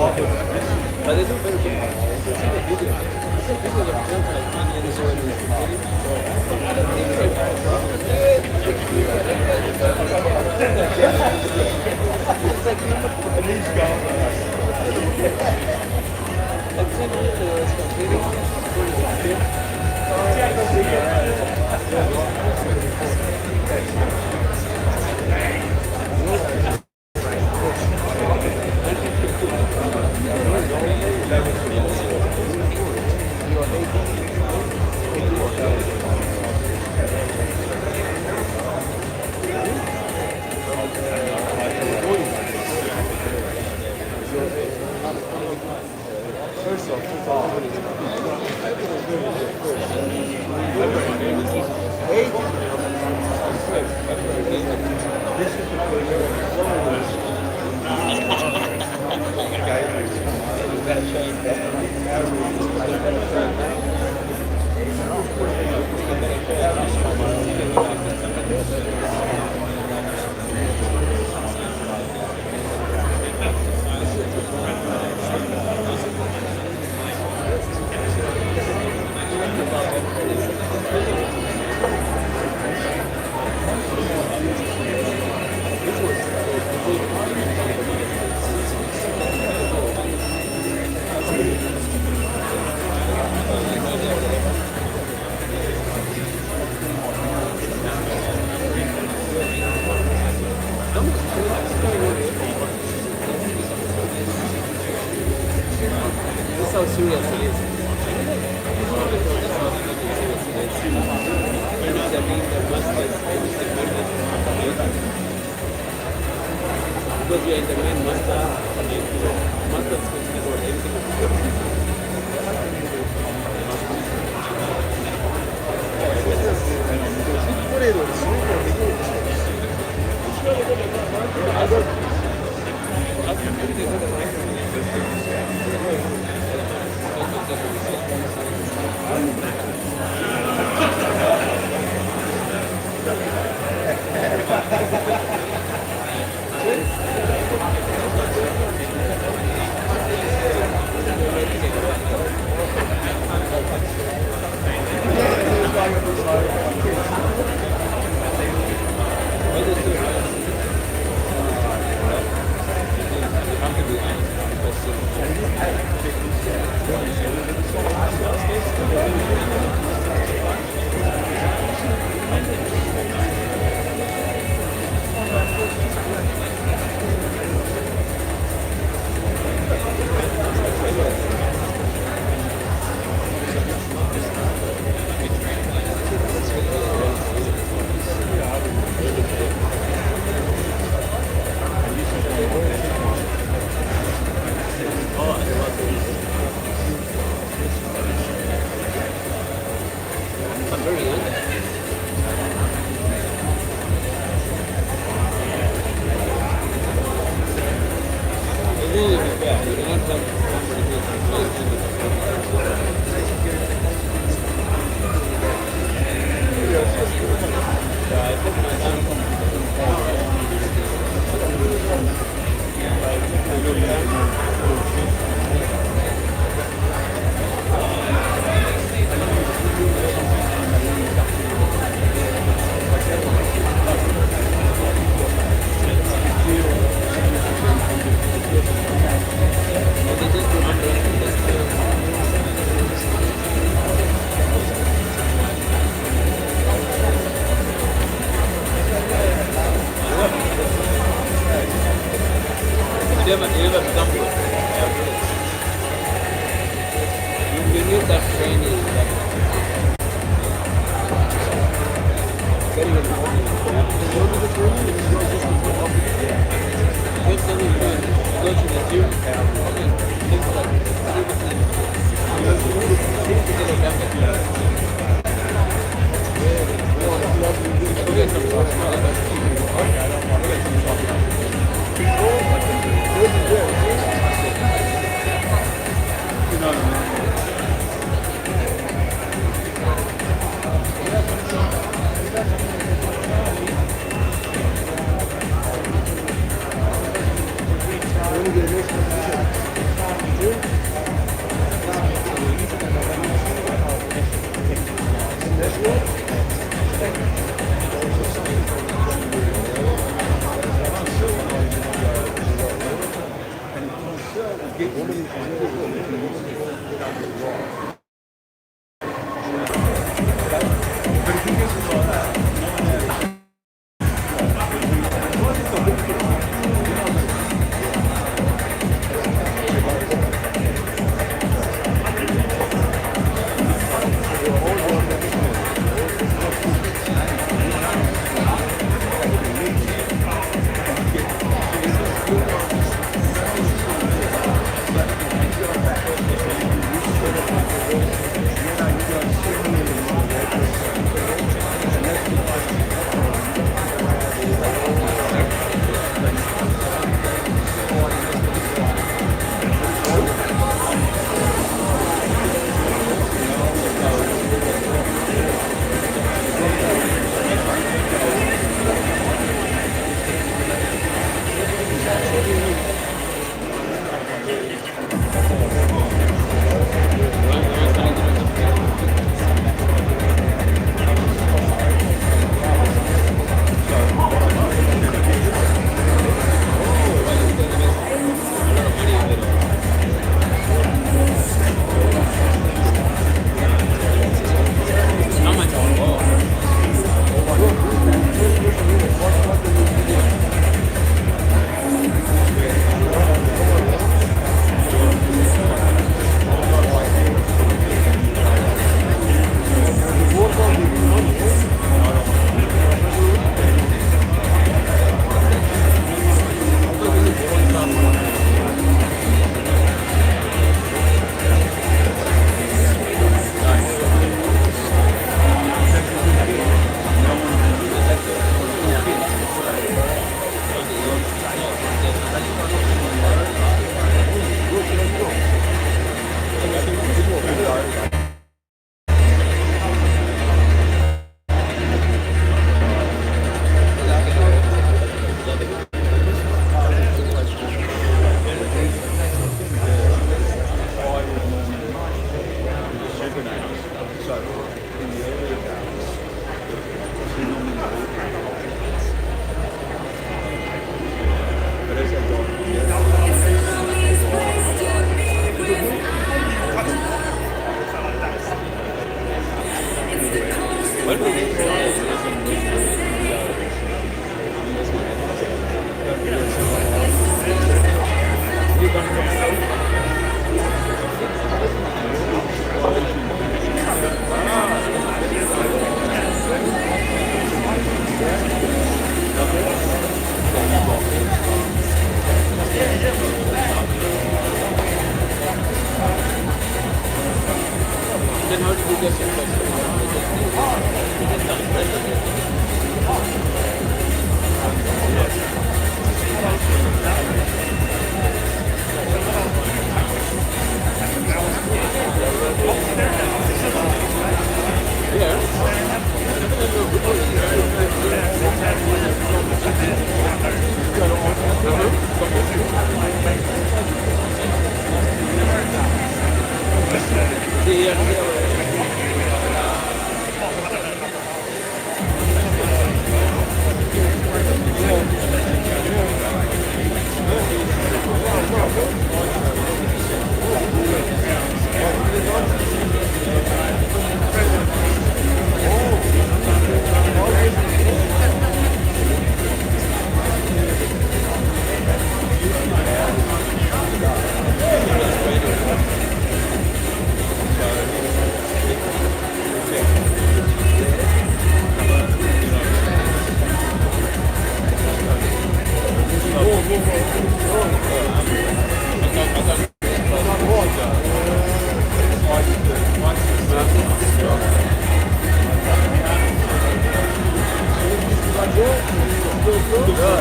Speaker 8: This is how serious it is. Right now they're being the masters because we are in the main masters speak about everything. Then how did you get your first?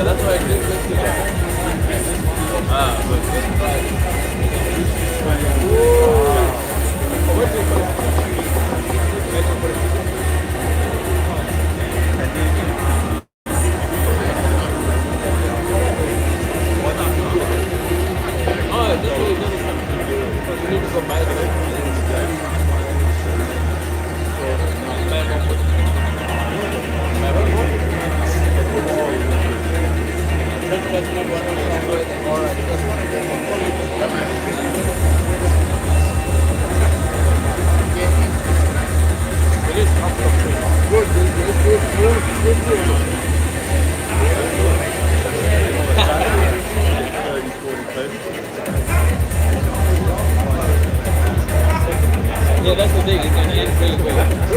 Speaker 8: That's why I did Yeah, that's the thing. It's going to end really quick.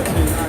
Speaker 2: Thank you.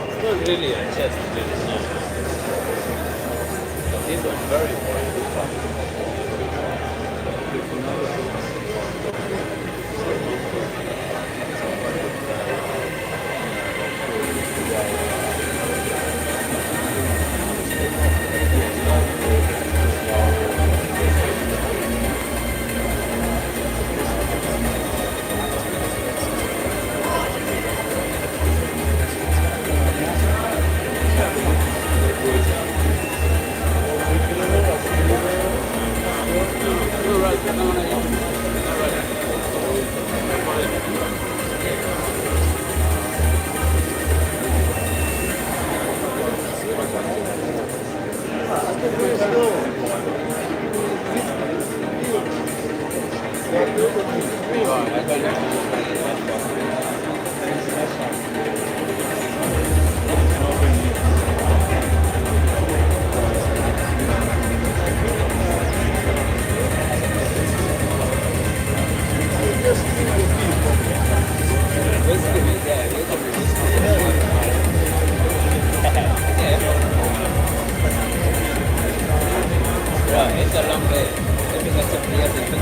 Speaker 8: It's not really a chest, really, no. These are very it's a long day. Let me get somebody else in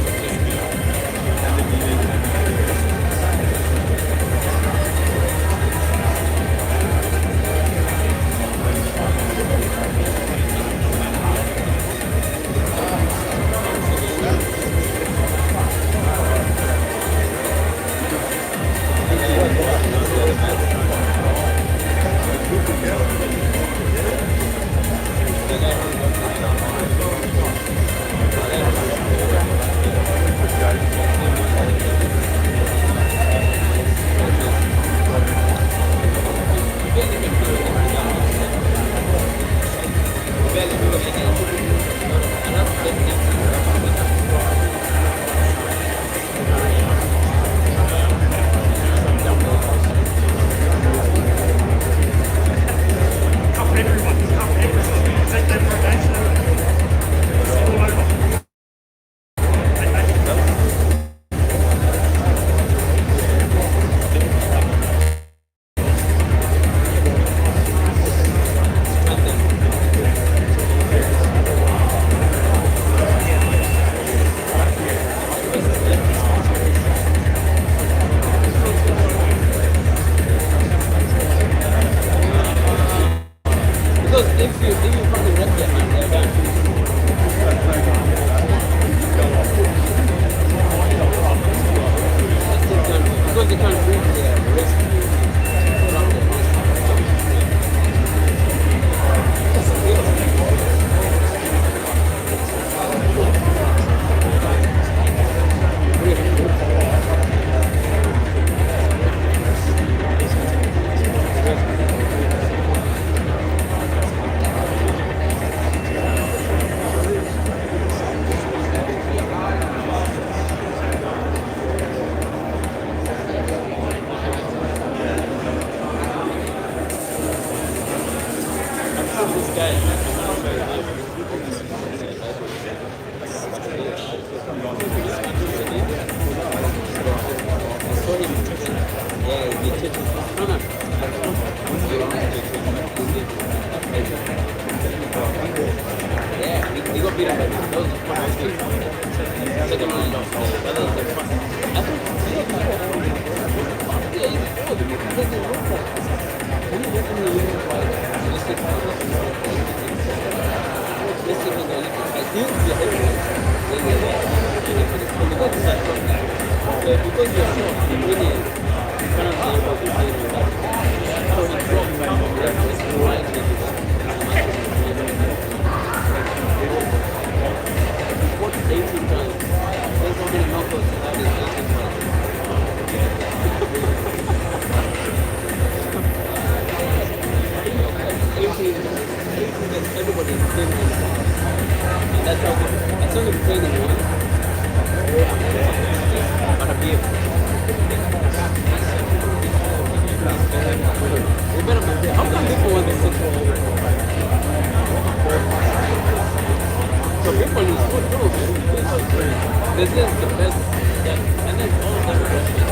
Speaker 8: Brazilians the best. Yeah, and then all of them are Russian.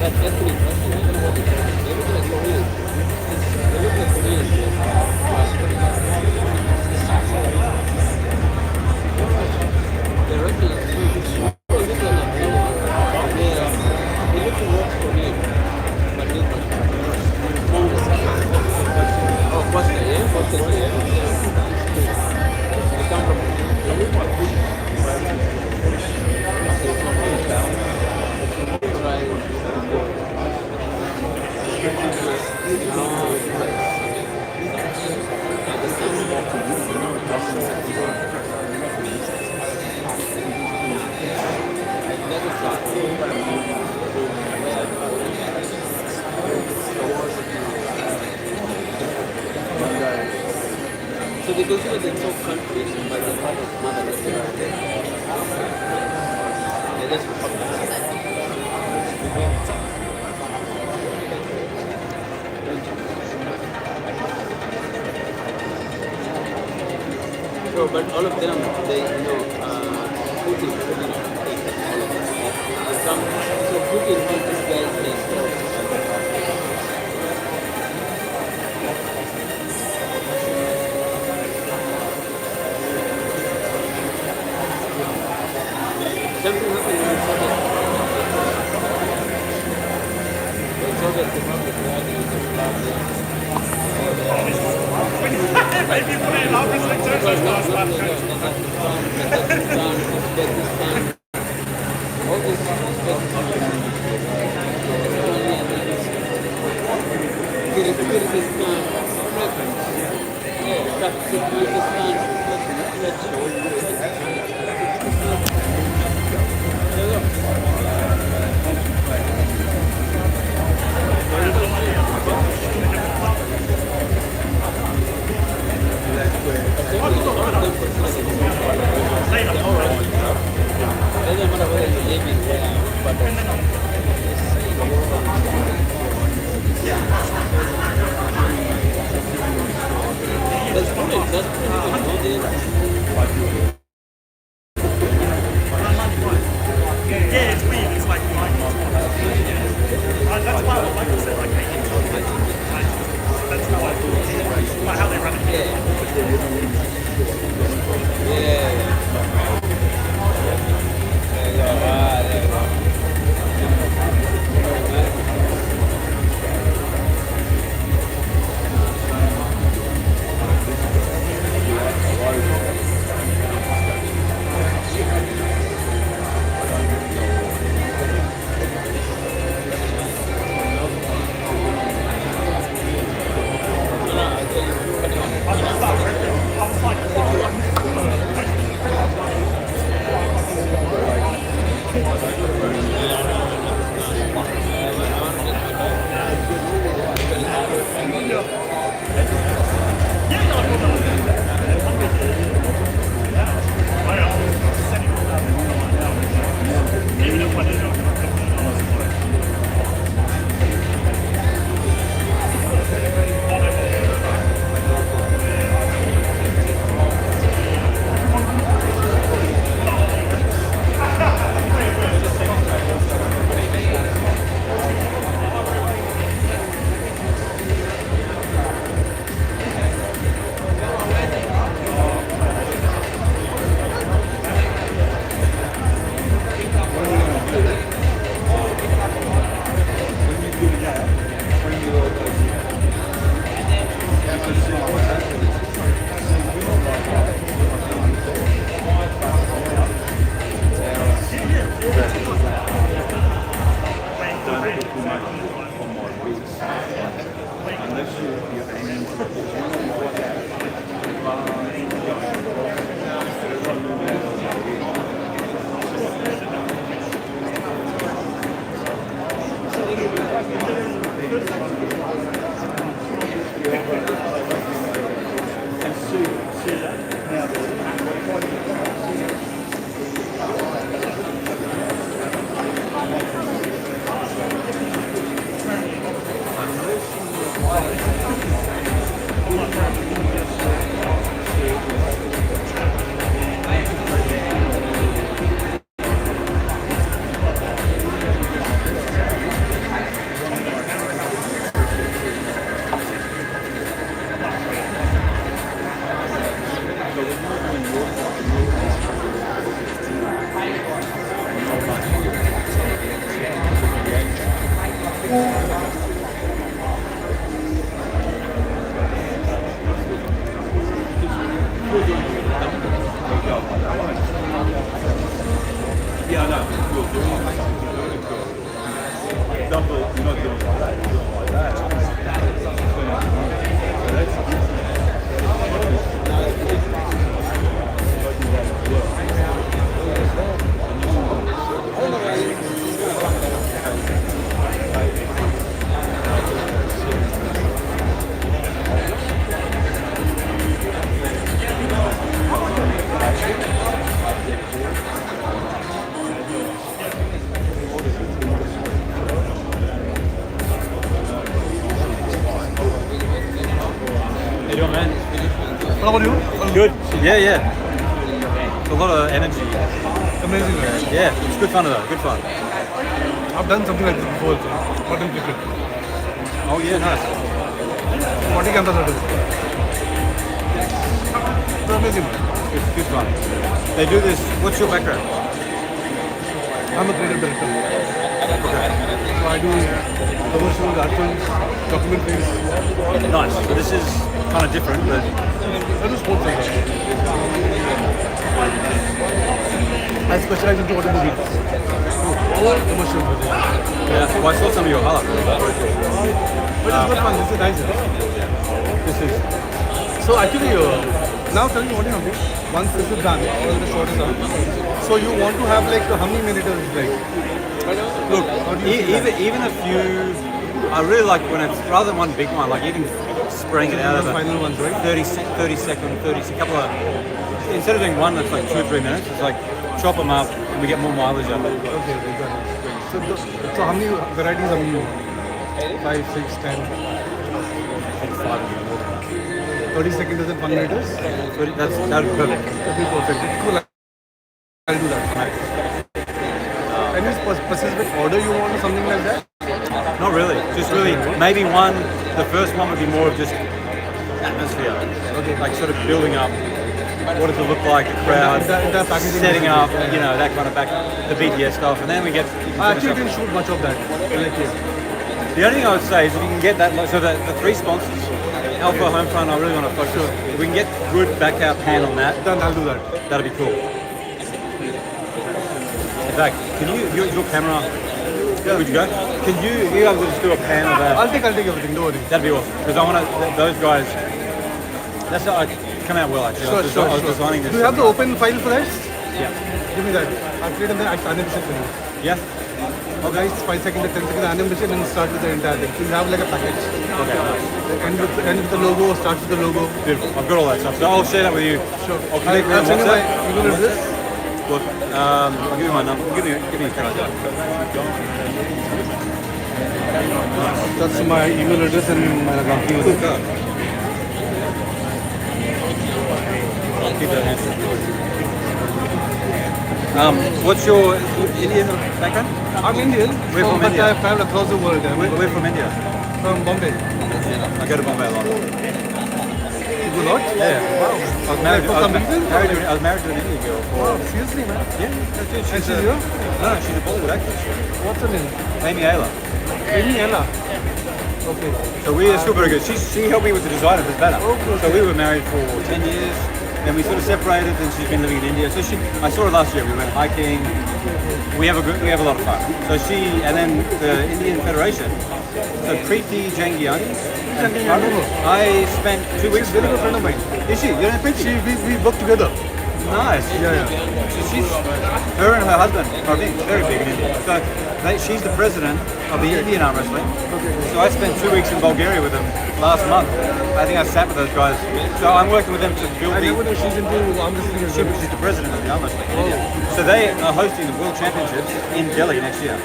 Speaker 8: Like ethnic Russian. They look like Koreans. They look like Koreans. They're Russian too. They look like they look like Korean. But they look oh, Costa, yeah? Costa, yeah. They come from so they consider themselves countries, but they're part of motherless. They're just so, but all of them, they, Putin, all of them. So Putin wants this guy to something happened in the Soviet Republic,
Speaker 3: Maybe you put it in Armwrestling Federation last time.
Speaker 8: All this
Speaker 3: Yeah, it's weird. It's like that's why I like to say like that's how they run it.
Speaker 1: you doing, man?
Speaker 2: How about you?
Speaker 1: Good. Yeah. It's a lot of energy.
Speaker 2: Amazing, man.
Speaker 1: Yeah, it's good fun though. Good fun.
Speaker 2: I've done something like this before, so not in cricket.
Speaker 1: Oh yeah, nice.
Speaker 2: 40 cameras are there. It's amazing, man.
Speaker 1: Good fun. They do this. What's your background?
Speaker 2: I'm a creative director. So I do commercials, art films, documentaries.
Speaker 1: Nice. So this is kind of different, but
Speaker 2: I do sports as well. I specialize into automobiles. Commercial business.
Speaker 1: yeah. Well, I saw some of your highlights.
Speaker 2: But it's good fun. This is nice.
Speaker 1: This is
Speaker 2: So actually, now tell me what you do. Once this is done, all the shot is done. So you want to have like how many minutes like? Look, how do you see that?
Speaker 1: even a few. I really like when it's rather than one big one, like even spraying it out of
Speaker 2: The
Speaker 1: it.
Speaker 2: final ones, right?
Speaker 1: 30 second, a couple of. Instead of doing one that's like 2 or 3 minutes, it's like chop them up and we get more mileage out of it.
Speaker 2: Okay, got it. So how many varieties are you? 5, 6, 10. 30 seconds is in 1 minute?
Speaker 1: That'd be perfect.
Speaker 2: That'd be perfect. Cool. I'll do that. Any specific order you want or something like that?
Speaker 1: Not really. Just really, maybe the first one would be more of just atmosphere.
Speaker 2: Okay.
Speaker 1: Like sort of building up. What does it look like? The crowd,
Speaker 2: The packaging
Speaker 1: setting up,
Speaker 2: yeah.
Speaker 1: you know, that kind of the BTS stuff, and then we get.
Speaker 2: I actually didn't shoot much of that. Like,
Speaker 1: The only thing I would say is if you can get that, so the 3 sponsors, Alpha, Homefront, I really want to focus. If we can get good back out pan on that,
Speaker 2: then I'll do that.
Speaker 1: that'd be cool. In fact, can you, your camera, would you go? Can you able to just do a pan of that?
Speaker 2: I'll take everything, don't worry.
Speaker 1: That'd be awesome. Because I want to, those guys, that's how I come out well actually. I was designing this.
Speaker 2: Do you have the open file for that?
Speaker 1: Yeah.
Speaker 2: Give me that. I'll create an animation for you.
Speaker 1: Yeah?
Speaker 2: Okay, it's 5 seconds, 10 seconds animation and start with the entire thing. So you have like a package.
Speaker 1: Okay, nice.
Speaker 2: End with the logo, start with the logo.
Speaker 1: Beautiful. I've got all that stuff. So I'll share that with you.
Speaker 2: Sure.
Speaker 1: I'll connect with
Speaker 2: I'll send you my
Speaker 1: WhatsApp.
Speaker 2: email address.
Speaker 1: Look, I'll give you my number. Give me a card.
Speaker 2: That's my email address and my company.
Speaker 1: I'll keep that handy. What's your Indian background?
Speaker 2: I'm Indian.
Speaker 1: We're from
Speaker 2: but
Speaker 1: India.
Speaker 2: I've traveled across the world.
Speaker 1: We're from India.
Speaker 2: From Bombay.
Speaker 1: I go to Bombay a lot.
Speaker 2: You go lot?
Speaker 1: Yeah.
Speaker 2: Wow.
Speaker 1: I was married,
Speaker 2: For some reason?
Speaker 1: I was married to an Indian girl.
Speaker 2: Wow, seriously, man.
Speaker 1: Yeah, that's it.
Speaker 2: And she's
Speaker 1: a-
Speaker 2: here?
Speaker 1: No, she's a Bollywood actress.
Speaker 2: What's her name?
Speaker 1: Amy Ayla.
Speaker 2: Amy Ella. Okay.
Speaker 1: So we're still very good. She helped me with the design of this banner.
Speaker 2: Okay.
Speaker 1: So we were married for 10 years. Then we sort of separated, and she's been living in India. So I saw her last year. We went hiking. We have a lot of fun. So and then the Indian Federation. So Preeti Jangiani. I spent 2 weeks
Speaker 2: She's a
Speaker 1: with
Speaker 2: very good
Speaker 1: her.
Speaker 2: friend of mine.
Speaker 1: Is she? You know Preeti?
Speaker 2: We work together.
Speaker 1: Nice.
Speaker 2: Yeah.
Speaker 1: So her and her husband are very big in India. So she's the president of the Indian arm wrestling. So I spent 2 weeks in Bulgaria with them last month. I think I sat with those guys. So I'm working with them to build
Speaker 2: I never knew she's into arm wrestling as well.
Speaker 1: She's the president of the arm wrestling in India. So they are hosting the World Championships in Delhi next year.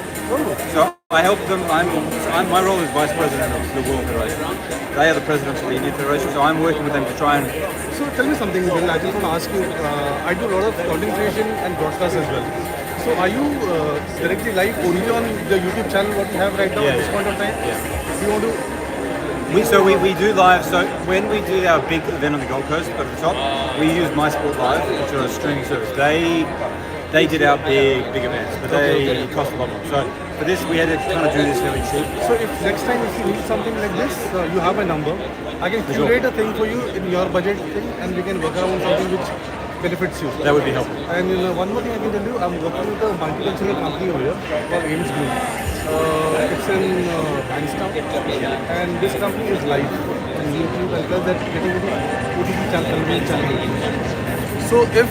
Speaker 1: So I help them. My role is vice president of the World Federation. They are the presidents of the Indian Federation. So I'm working with them to try and.
Speaker 2: So tell me something, Bill. I just want to ask you. I do a lot of content creation and broadcast as well. So are you directly live only on the YouTube channel what you have right now at this point of time?
Speaker 1: Yeah.
Speaker 2: Do you want to?
Speaker 1: We do live. So when we do our big event on the Gold Coast at the top, we use MySport Live, which are a streaming service. They did our big events, but they cost a lot more. So for this, we had to kind of do this really cheap.
Speaker 2: So if next time if you need something like this, you have my number. I can curate a thing for you in your budget thing, and we can work around something which benefits you.
Speaker 1: That would be helpful.
Speaker 2: And one more thing I can tell you, I'm working with a multicultural company over here called Ames Group. It's in Bankstown, and this company is live on YouTube as well as getting into OTT channel. So if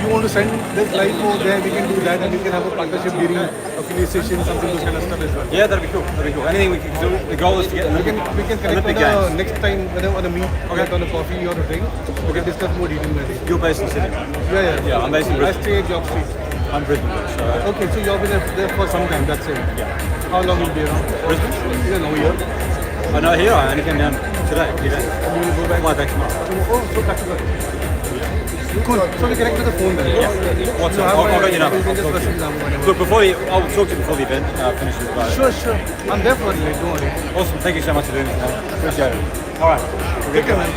Speaker 2: you want to send this live over there, we can do that, and we can have a partnership during affiliation, something those kind of stuff as well.
Speaker 1: Yeah, that'd be cool. Anything we can do. The goal is to get
Speaker 2: We can connect
Speaker 1: Olympic
Speaker 2: on
Speaker 1: Games.
Speaker 2: next time whenever on a meet, on a coffee or a drink. We can discuss more detail.
Speaker 1: You're based in Sydney.
Speaker 2: Yeah.
Speaker 1: I'm based in
Speaker 2: I
Speaker 1: Brisbane.
Speaker 2: stay at Job Street.
Speaker 1: I'm Brisbane. So
Speaker 2: Okay, so you've been there for some time, that's it.
Speaker 1: yeah.
Speaker 2: How long will you be around?
Speaker 1: Brisbane?
Speaker 2: Yeah, no, year.
Speaker 9: Oh no, here I only came down today.
Speaker 2: You will go back.
Speaker 9: Fly back tomorrow.
Speaker 2: Oh, so back to the. Cool. So we connect to the phone then.
Speaker 9: Yeah. What's up? I'll got your number.
Speaker 2: You can just
Speaker 9: I'll talk to
Speaker 2: message
Speaker 9: you.
Speaker 2: them whenever.
Speaker 9: Look, I'll talk to you before the event finishes. But
Speaker 2: Sure. I'm there for you. Don't worry.
Speaker 9: awesome. Thank you so much for doing this, man. Appreciate it. All right.
Speaker 2: Take care, man.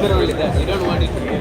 Speaker 8: Not only that, you don't want it to be over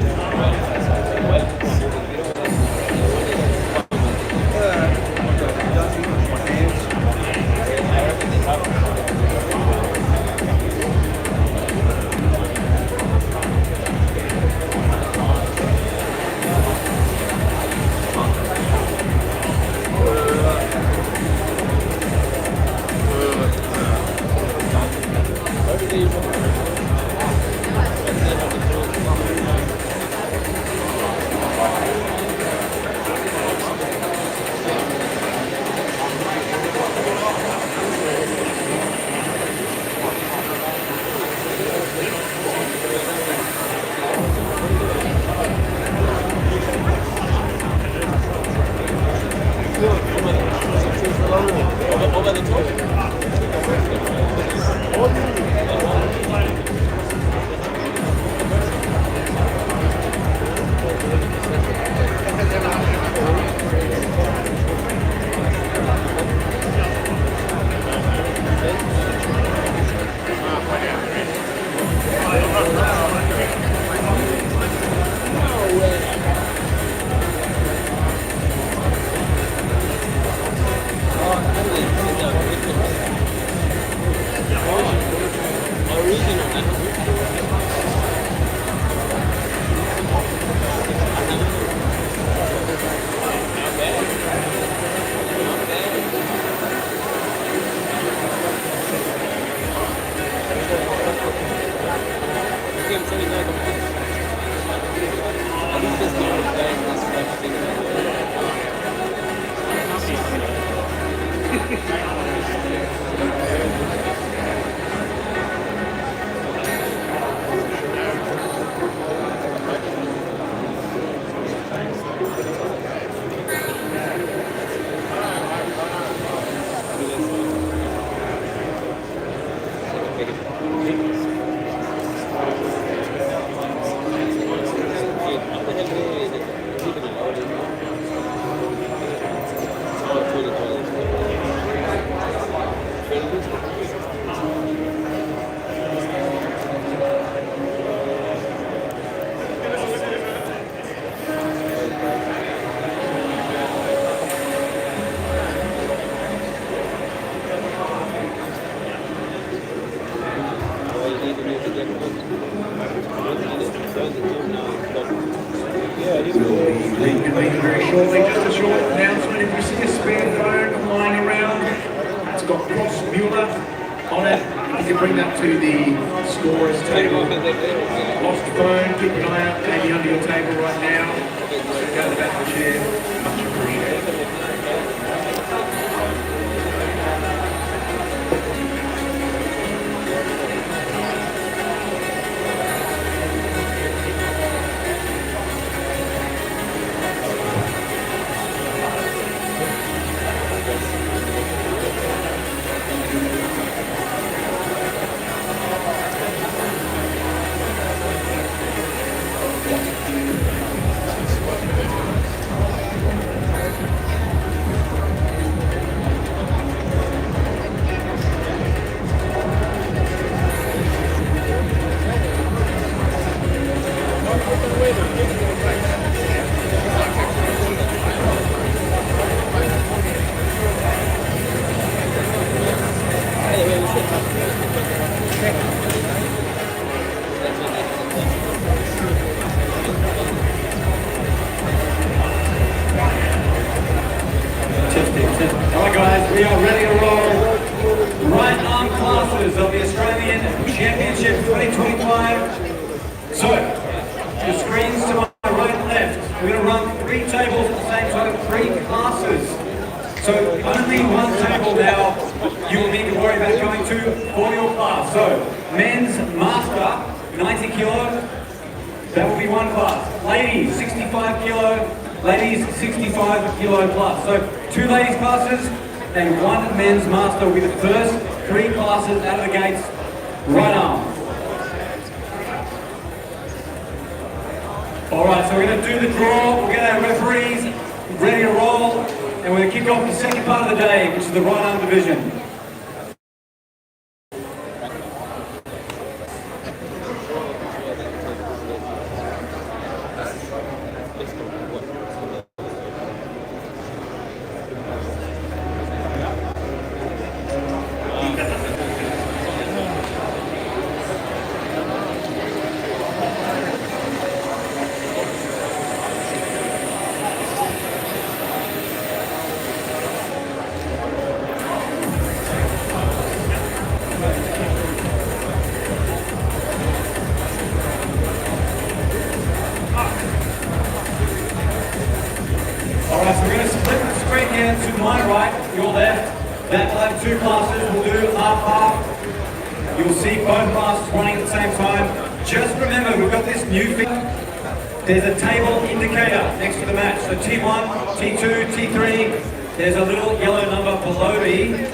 Speaker 8: the top.
Speaker 4: Very shortly, just a short announcement. If you see a spare phone lying around, it's got Cross Mueller on it. You can bring that to the scorer's table. Lost phone, keep an eye out, maybe under your table right now. So go to the back of the chair. Much appreciated.
Speaker 1: We are ready to roll. Right arm classes of the Australian Championship 2025. So, the screens to my right and left. We're going to run 3 tables at the same time, 3 classes. So only 1 table now you will need to worry about going to for your class. So, men's master, 90 kilo, that will be 1 class. Ladies, 65 kilo, ladies 65 kilo plus. So 2 ladies classes and 1 men's master will be the first 3 classes out of the gates. Right arm. Alright, so we're going to do the draw, we'll get our referees ready to roll, and we're going to kick off the second part of the day, which is the right arm division. Alright, so we're going to split the screen here to my right, your left. That will have 2 classes, we'll do half. You'll see both classes running at the same time. Just remember, we've got this new feature. There's a table indicator next to the match. So T1, T2, T3, there's a little yellow number below me.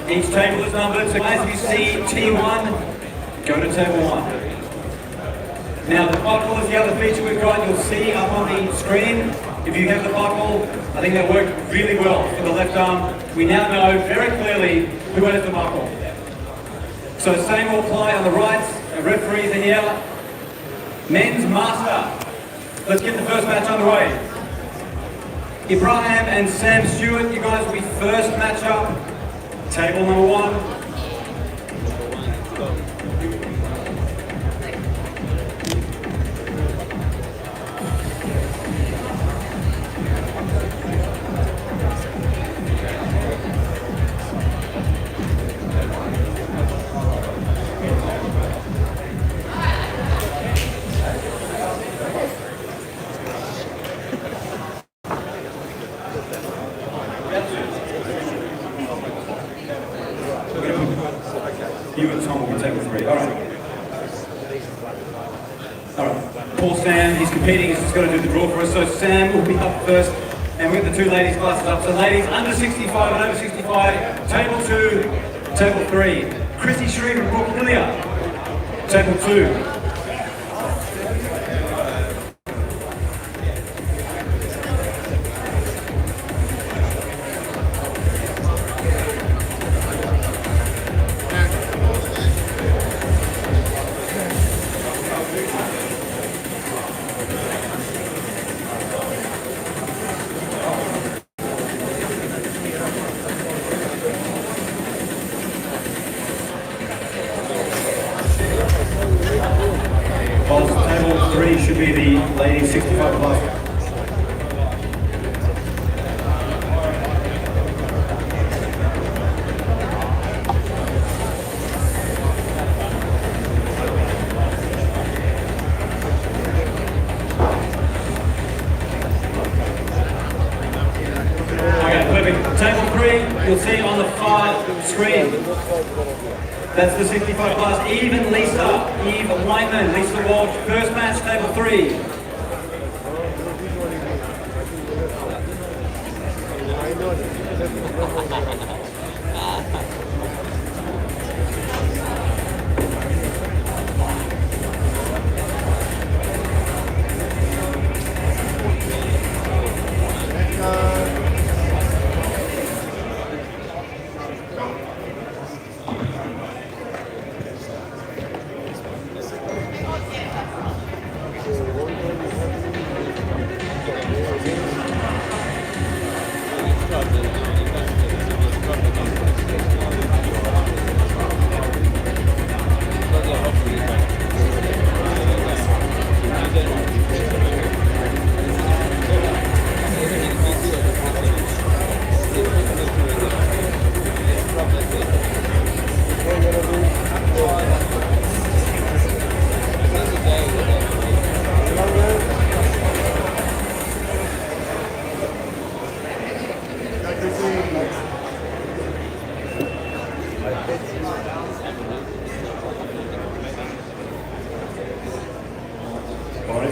Speaker 1: Each table is numbered, so as you see T1, go to table 1. Now the buckle is the other feature we've got, you'll see up on the screen. If you have the buckle, I think that worked really well for the left arm. We now know very clearly who has the buckle. So same will apply on the right, the referees are here. Men's master. Let's get the first match underway. Ibrahim and Sam Stewart, you guys will be first match up. Table number 1. You and Tom will be table 3. Alright. Poor Sam, he's competing, he's just got to do the draw for us. So Sam will be up first. And we have the 2 ladies classes up. So ladies under 65 and over 65, table 2, table 3. Chrissy Shreve and Brooke Hillier, table 2. Table 3 should be the ladies 65 plus. Okay, perfect. Table 3, you'll see on the far screen. That's the 65 plus. Eve and Lisa. Eve Whiteman, Lisa Walsh. First match, table 3.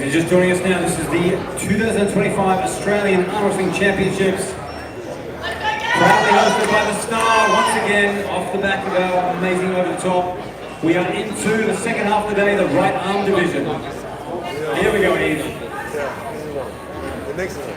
Speaker 1: you're just joining us now, this is the 2025 Australian Arm Wrestling Championships. Proudly hosted by the Star, once again, off the back of our amazing over the top. We are into the second half of the day, the right arm division. Here we go, Eve.
Speaker 2: The next one.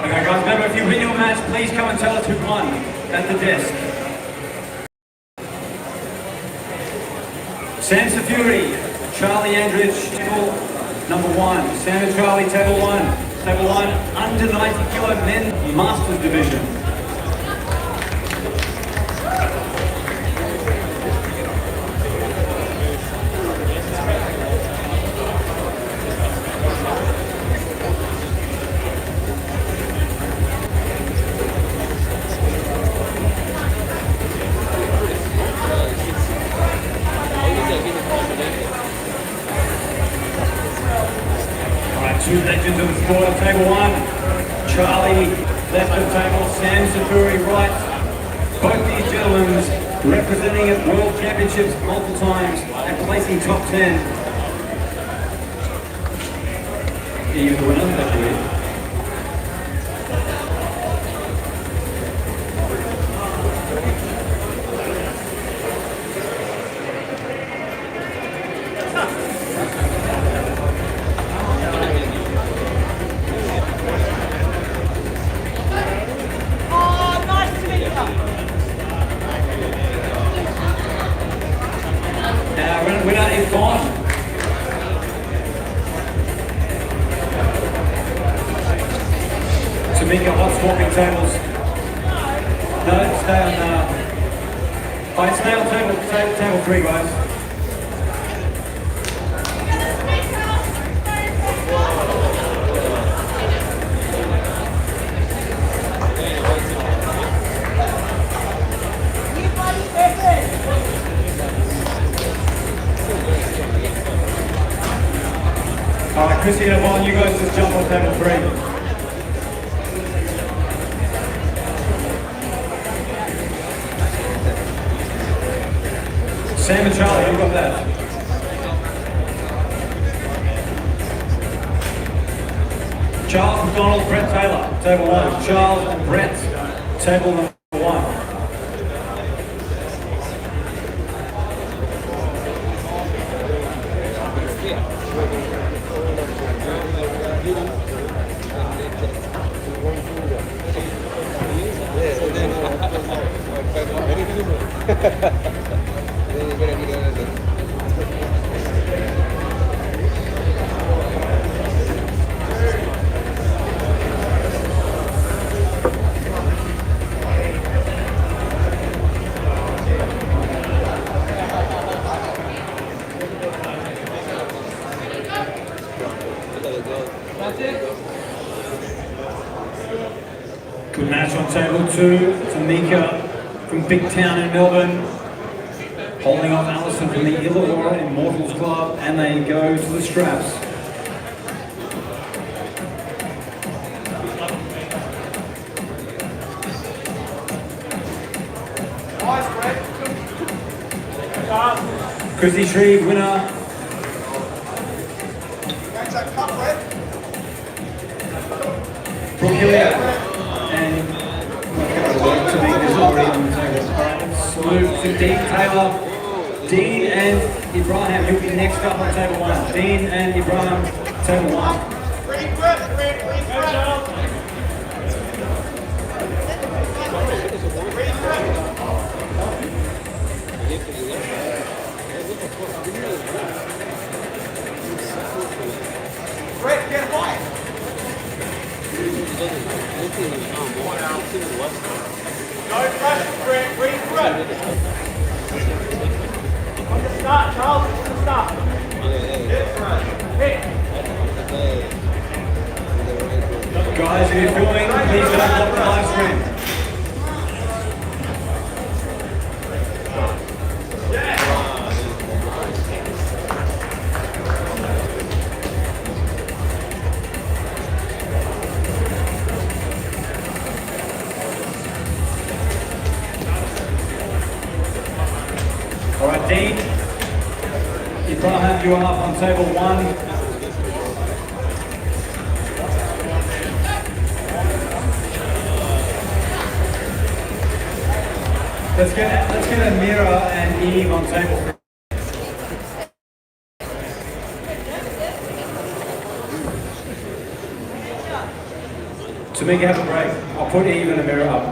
Speaker 1: Okay guys, remember if you win your match, please come and tell us who won at the desk. Sam Fury, Charlie Andrich, table number 1. Sam and Charlie, table 1. Table 1, under 90 kilo men Masters division. Two legends of the sport on table 1. Charlie, left of table, Sam Saburi, right. Both these gentlemen representing at World Championships multiple times and placing top 10. He's the winner, that's it. Winner is gone. Tamika hot swapping tables. No, stay on stay on table 3 guys. Alright, Chrissy and Yvonne, you guys just jump on table 3. Sam and Charlie, who got that? Charles McDonald, Brett Taylor, table 1. Charles and Brett, table number 1. Good match on table 2. Tamika from Big Town in Melbourne, holding off Allison from the Illawarra Immortals Club, and they go to the straps. Chrissy Shreve, winner. Brooke Hilliard and Tamika's already on the table. Salute to Dean Taylor. Dean and Ibrahim, who'll be next up on table 1. Dean and Ibrahim, table 1.
Speaker 3: Brett, get away! No pressure, Brett. Breathe through it. On the start, Charles. On the start. Hit, Brett. Hit.
Speaker 1: Guys, if you're filming, please don't block the live stream. All right, Dean. Ibrahim, you are up on table 1. Let's get Amira and Eve on table 3. Tamika, have a break. I'll put Eve and Amira up.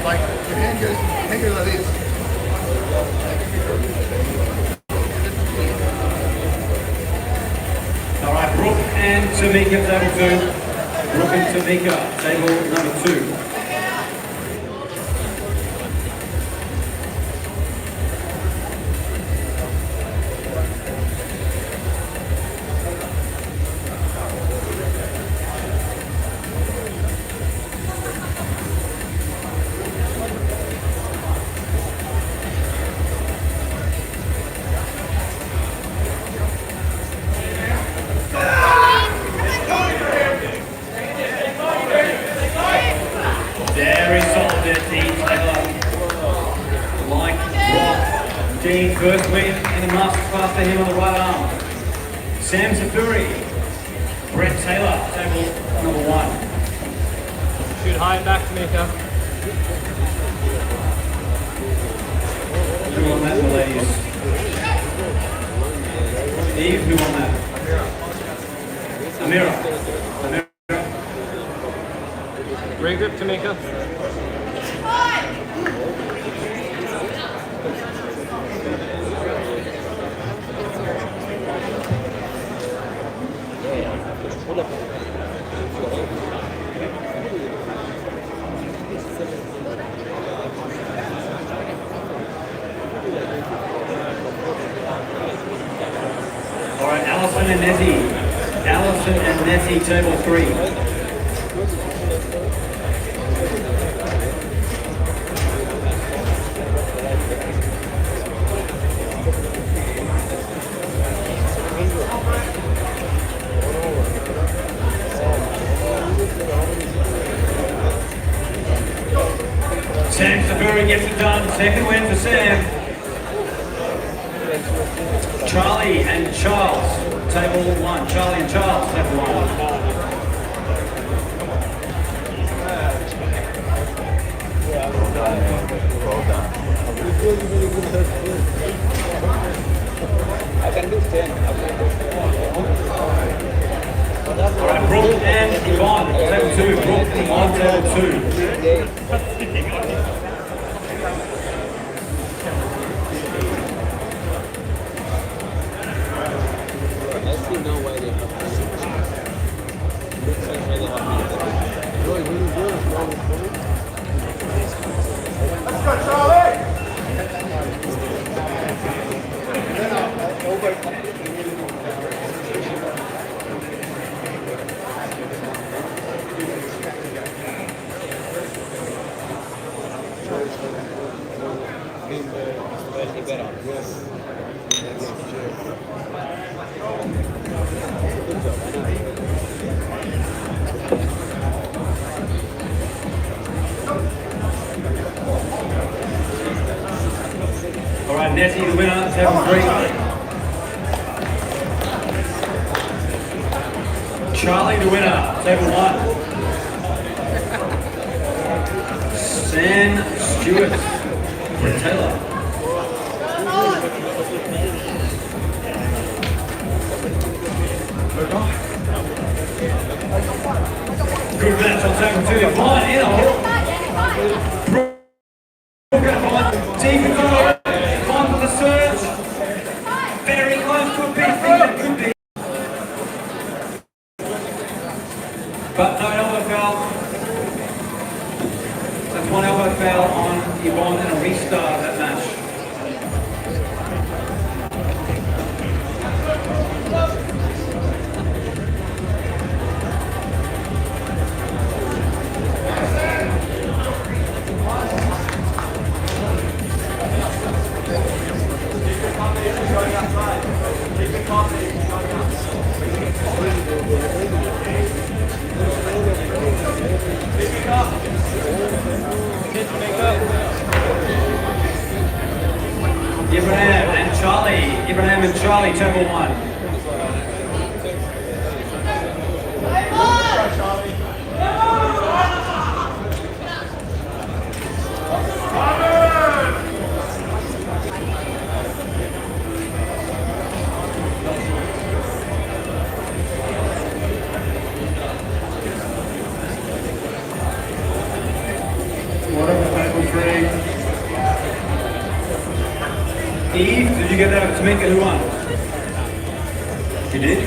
Speaker 3: Like, your hand goes like this.
Speaker 1: All right, Brooke and Tamika, table 2. Brooke and Tamika, table number 2. Very solid there, Dean Taylor. Like Rock. Dean, first win in the masterclass for him on the right arm. Sam Zafuri. Brett Taylor, table number 1.
Speaker 7: Shoot high back, Tamika.
Speaker 1: Who won that, the ladies? Eve, who won that? Amira.
Speaker 7: Great grip, Tamika.
Speaker 1: All right, Allison and Nettie. Allison and Nettie, table 3. Sam Saburi gets it done. Second win for Sam. Charlie and Charles, table 1. Charlie and Charles, table 1.
Speaker 8: I can do 10.
Speaker 1: All right, Brooke and Yvonne, table 2. Brooke and Yvonne, table 2.
Speaker 8: I see now why they have
Speaker 3: Let's go, Charlie!
Speaker 1: All right, Nettie, the winner, table 3. Charlie, the winner, table 1. Sam Stewart, Brett Taylor. Good match on table 2. Yvonne in a hook. Deep into the Yvonne for the surge. Very close to a big thing that could be. But no elbow foul. That's one elbow foul on Yvonne and a restart of that match. Ibrahim and Charlie, table 1. Eve, did you get that to make it? Who won? You did?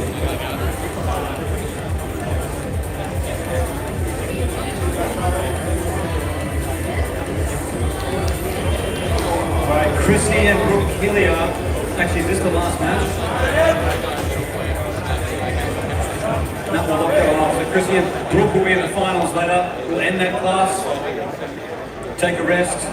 Speaker 1: Alright, Chrissy and Brooke Hillier. Actually, is this the last match? No, we'll lock that one off. So Chrissy and Brooke will be in the finals later. We'll end that class. Take a rest.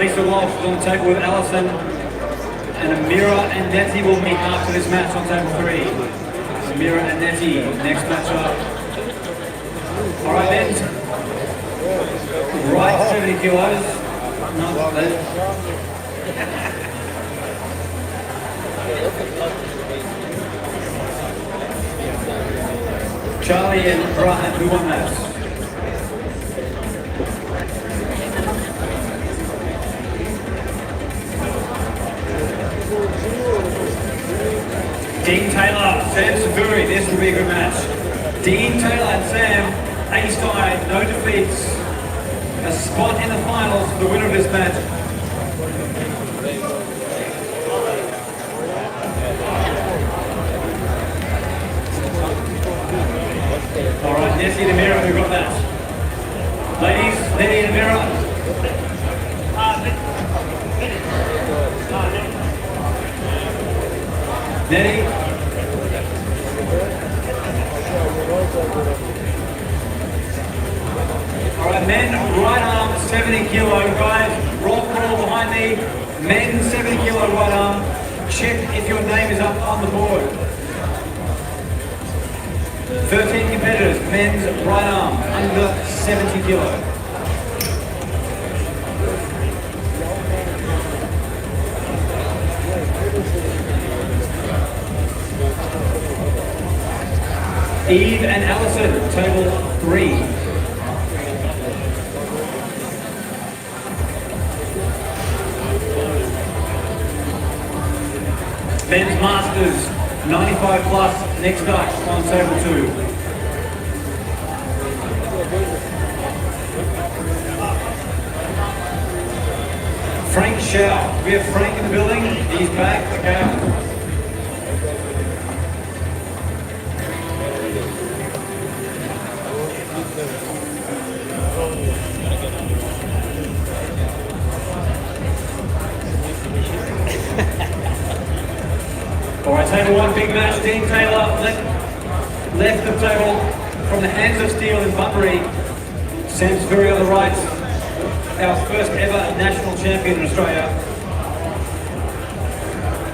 Speaker 1: Lisa Walsh is on the table with Allison, and Amira and Nettie will meet after this match on table 3. Amira and Nettie, next match up. Alright then, right 70 kilos, not left. Charlie and Brian, who won that? Dean Taylor, Sam Savuri, this will be a good match. Dean Taylor and Sam, ace tie, no defeats. A spot in the finals for the winner of this match. Alright, Nessie and Amira, who got that? Ladies, Nettie and Amira. Nettie. Alright, men, right arm, 70 kilo, guys. Roll crawl behind me. Men, 70 kilo right arm. Check if your name is up on the board. 13 competitors, men's right arm, under 70 kilo. Eve and Allison, table 3. Men's Masters, 95 plus, next up on table 2. Frank Schau, we have Frank in the building, he's back, okay. Alright, table 1, big match. Dean Taylor, left of table from the Hands of Steel in Bunbury. Sam Savuri on the right. our first ever national champion in Australia,